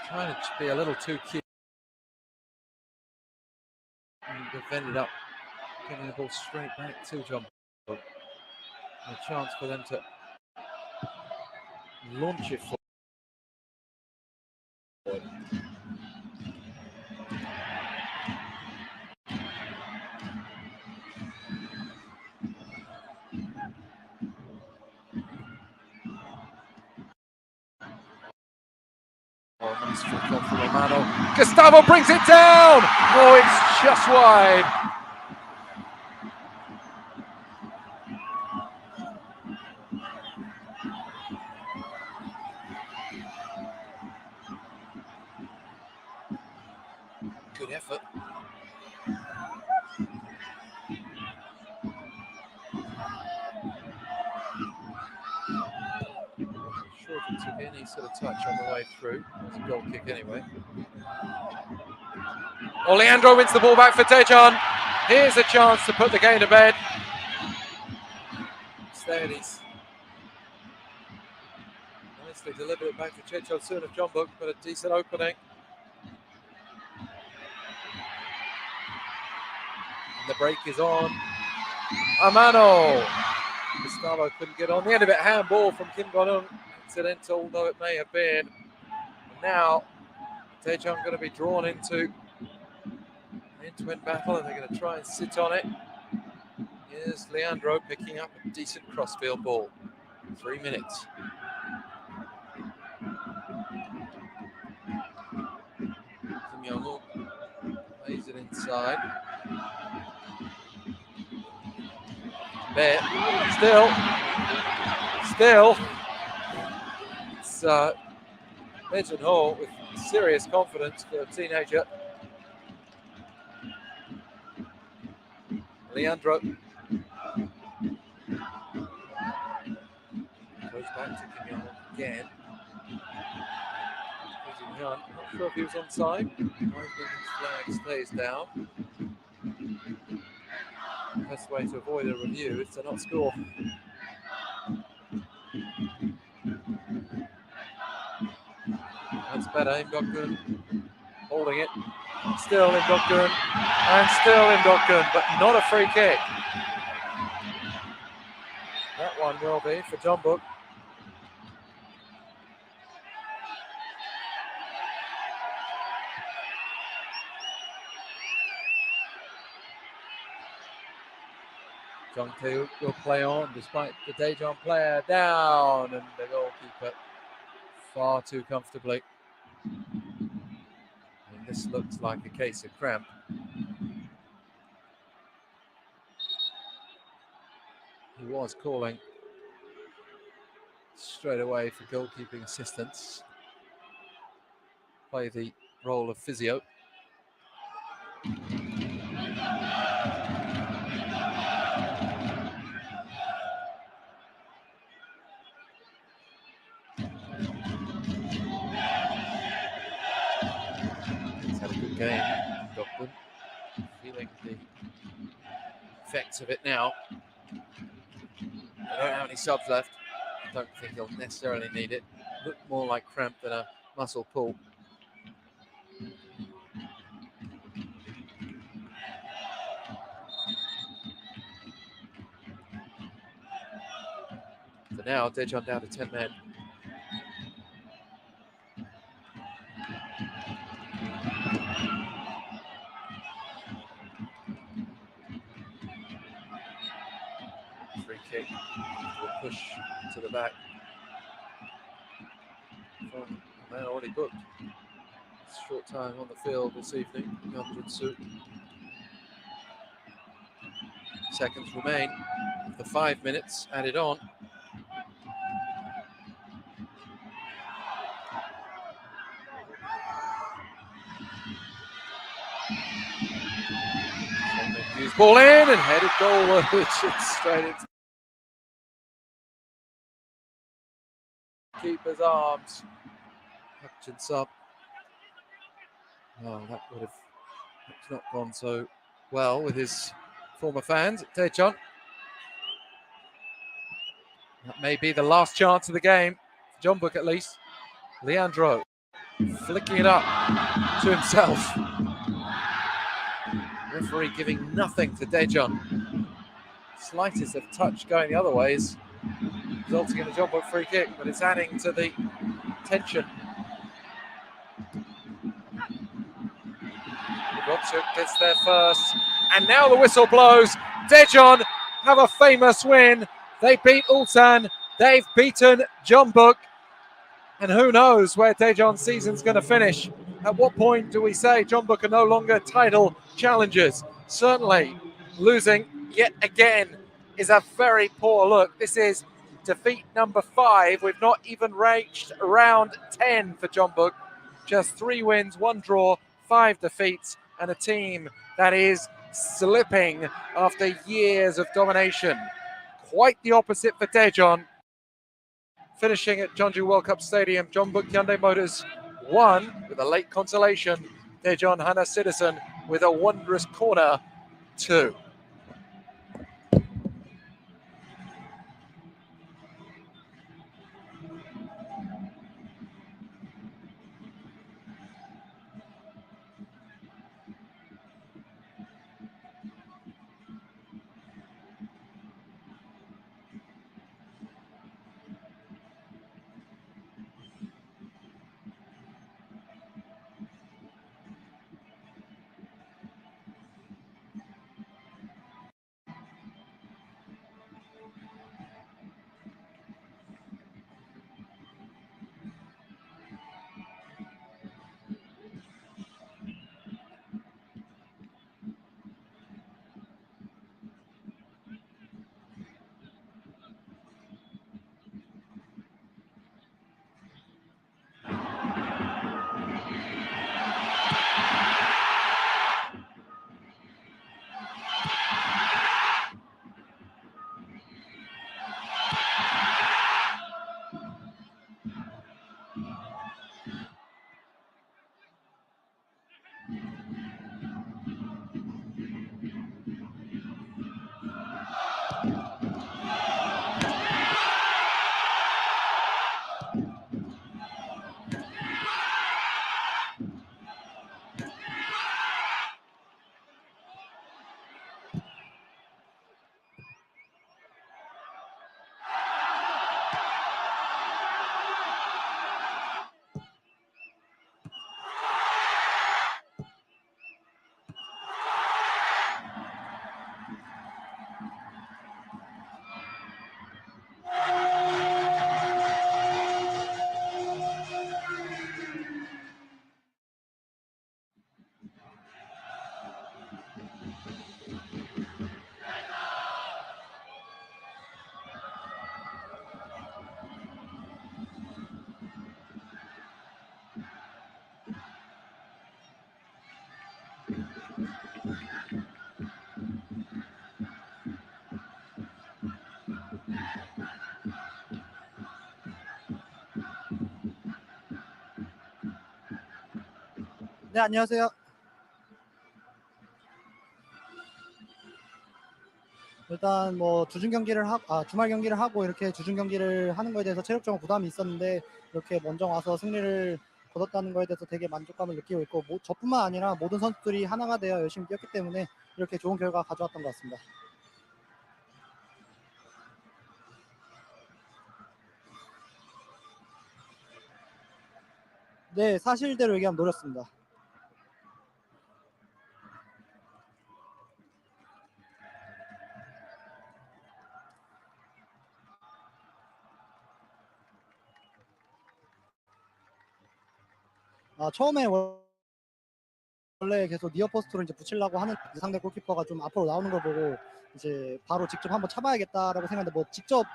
Trying to be a little too cute. And they've ended up getting the ball straight back to Jeonbuk. A chance for them to launch it forward. Oh, nice flick off from Romano. Gustavo brings it down! Oh, it's just wide. Good effort. Sure if he took any sort of touch on the way through. It's a goal kick anyway. Oh, Leandro wins the ball back for Daejeon. Here's a chance to put the game to bed. Instead, he's nicely delivered it back to Choi Soon of Jeonbuk, but a decent opening. And the break is on. Amano. Gustavo couldn't get on. The end of it, handball from Kim Go-eun. Accidental, though it may have been. And now, Daejeon going to be drawn into an end-to-end battle, and they're going to try and sit on it. Here's Leandro picking up a decent crossfield ball. 3 minutes. Kim Young-wook plays it inside. There, still, it's Daejeon Ho with serious confidence for a teenager. Leandro goes back to Kim Young again. Not sure if he was onside. Flag stays down. The best way to avoid a review is to not score. That's better. Im Dok-gun holding it. Still Im Dok-gun. And still Im Dok-gun, but not a free kick. That one will be for Jeonbuk. Jung Tae will play on despite the Daejeon player down, and the goalkeeper far too comfortably. And this looks like a case of cramp. He was calling straight away for goalkeeping assistance. Play the role of physio. He's had a good game, Dokbun. Feeling the effects of it now. I don't have any subs left. I don't think he'll necessarily need it. Looked more like cramp than a muscle pull. For now, Daejeon down to 10 men. Free kick. Will push to the back from a man already booked. Short time on the field this evening, Jeonbuk. Seconds remain. The 5 minutes added on. Jeonbuk ball in and headed goalwards straight into keeper's arms. Hutchinson. Oh, that would have not gone so well with his former fans at Daejeon. That may be the last chance of the game, for Jeonbuk at least. Leandro flicking it up to himself. Referee giving nothing to Daejeon. Slightest of touch going the other way is resulting in a Jeonbuk free kick, but it's adding to the tension. Robchuk gets there first, and now the whistle blows. Daejeon have a famous win. They beat Ulsan, they've beaten Jeonbuk, and who knows where Daejeon's season's going to finish. At what point do we say Jeonbuk are no longer title challengers? Certainly, losing yet again is a very poor look. This is defeat number 5. We've not even reached round 10 for Jeonbuk. Just 3 wins, 1 draw, 5 defeats, and a team that is slipping after years of domination. Quite the opposite for Daejeon. Finishing at Jeonju World Cup Stadium, Jeonbuk Hyundai Motors won with a late consolation. Daejeon Hana Citizen with a wondrous corner 2. 네, 안녕하세요. 일단 뭐 주말 경기를 하고 이렇게 주중 경기를 하는 거에 대해서 체력적으로 부담이 있었는데 이렇게 먼저 와서 승리를 거뒀다는 거에 대해서 되게 만족감을 느끼고 있고 저뿐만 아니라 모든 선수들이 하나가 되어 열심히 뛰었기 때문에 이렇게 좋은 결과 가져왔던 것 같습니다. 네, 사실대로 얘기하면 노렸습니다. 처음에 원래 계속 니어포스트로 이제 붙이려고 하는 상대 골키퍼가 좀 앞으로 나오는 걸 보고 이제 바로 직접 한번 차봐야겠다라고 생각했는데 뭐 직접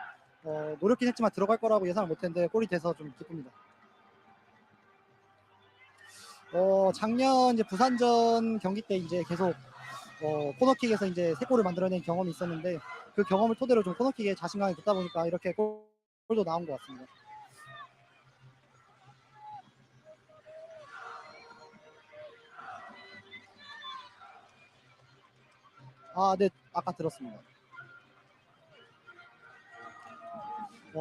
노렸긴 했지만 들어갈 거라고 예상을 못했는데 골이 돼서 좀 기쁩니다. 작년 이제 부산전 경기 때 이제 계속 코너킥에서 이제 3골을 만들어낸 경험이 있었는데 그 경험을 토대로 좀 코너킥에 자신감이 붙다 보니까 이렇게 골도 나온 것 같습니다. 네, 아까 들었습니다.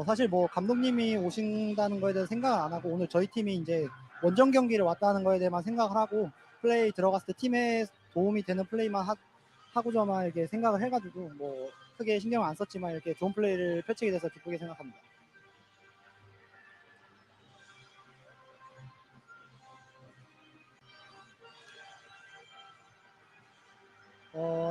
사실 뭐 감독님이 오신다는 거에 대해서 생각을 안 하고 오늘 저희 팀이 이제 원정 경기를 왔다는 거에 대해만 생각을 하고 플레이 들어갔을 때 팀에 도움이 되는 플레이만 하고저만 이렇게 생각을 해가지고 뭐 크게 신경을 안 썼지만 이렇게 좋은 플레이를 펼치게 돼서 기쁘게 생각합니다.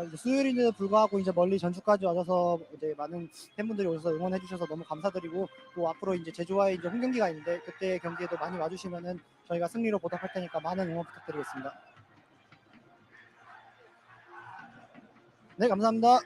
이제 수요일인데도 불구하고 이제 멀리 전주까지 와셔서 이제 많은 팬분들이 오셔서 응원해 주셔서 너무 감사드리고 또 앞으로 이제 제주와의 이제 홈 경기가 있는데 그때 경기에도 많이 와주시면은 저희가 승리로 보답할 테니까 많은 응원 부탁드리겠습니다. 네, 감사합니다.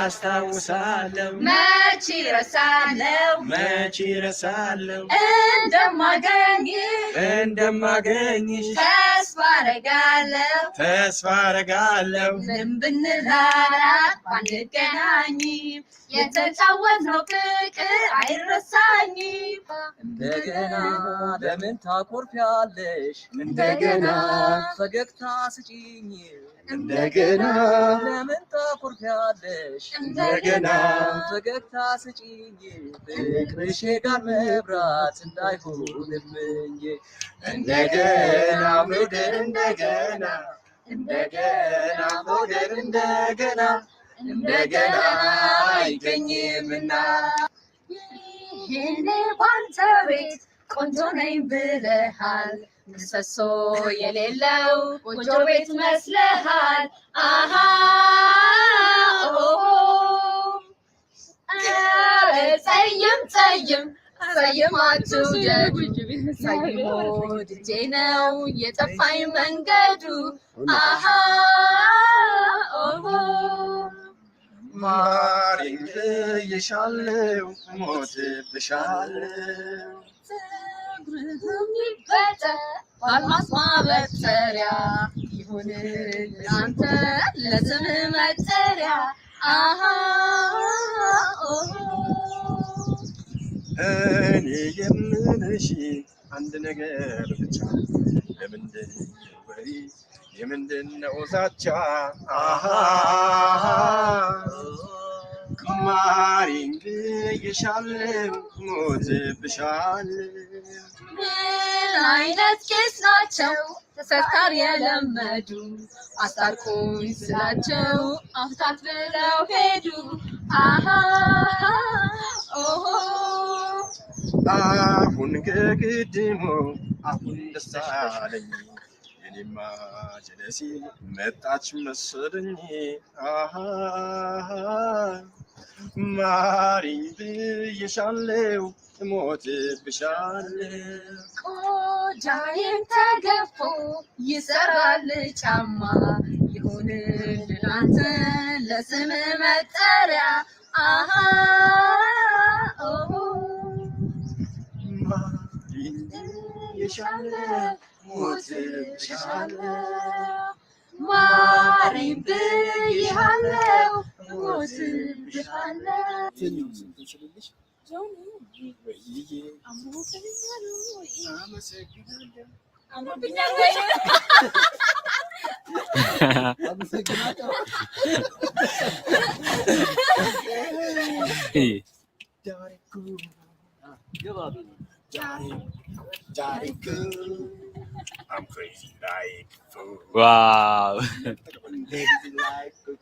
አስታውሳለሁ መች ረሳለው መች ረሳለሁ እንደማገኝሽ ተስፋ አረጋለሁ ምን ብንራራቅ ባንገናኝም የተጫወትነው ፍቅር አይረሳኝም እንደገና ለምን ታኮርፊያለሽ? እንደገና ፈገግታ ስጪኝ። እንደገና ለምን ታኮርፊያለሽ? እንደገና ፈገግታ ስጪኝ። ፍቅርሽ ጋር መብራት እንዳይሆንብኝ እንደገና መውደድ እንደገና እንደገና መውደድ እንደገና እንደገና አይገኝምና ይህኔ ባንተ ቤት ቆንጆ ነኝ ብለሃል ምሰሶ የሌለው ቆንጆ ቤት መስለሃል አሃ ጸይም አትውደዱ ጸይም ወድጄ ነው የጠፋኝ መንገዱ አሃ ማሪኝ ብዬሻለሁ ሞትብሻለሁ ፀጉርህም ይበጠር በአልማዝ ማበጠሪያ ይሁንልህ አንተ ለስምህ መጠሪያ አሃ እኔ የምልሽ አንድ ነገር ብቻ ለምንድን ወሬ የምንድነው ዛቻ አሃ ማሪኝ ብዬሻለሁ ሞትብሻለሁ ምን አይነት ቄስ ናቸው ተሰርካሪ የለመዱ አስታርቁኝ ስላቸው አፍታት ብለው ሄዱ አሃ አሁን ከቅድሞ አሁን ደስ አለኝ የኔማ ጀለሲ መጣች መሰለኝ አሃ ማሪኝ ብዬሻለሁ እሞትብሻለሁ ቆዳዬም ተገፎ ይሰራል ጫማ ይሁንልህ አንተ ለስምህ መጠሪያ አሃ ማሪኝ ብዬሻለሁ ሞትብሻለሁ ማሪኝ ብዬሃለሁ ሞትብሻለሁ I'm crazy like fool. Wow. Crazy like fool.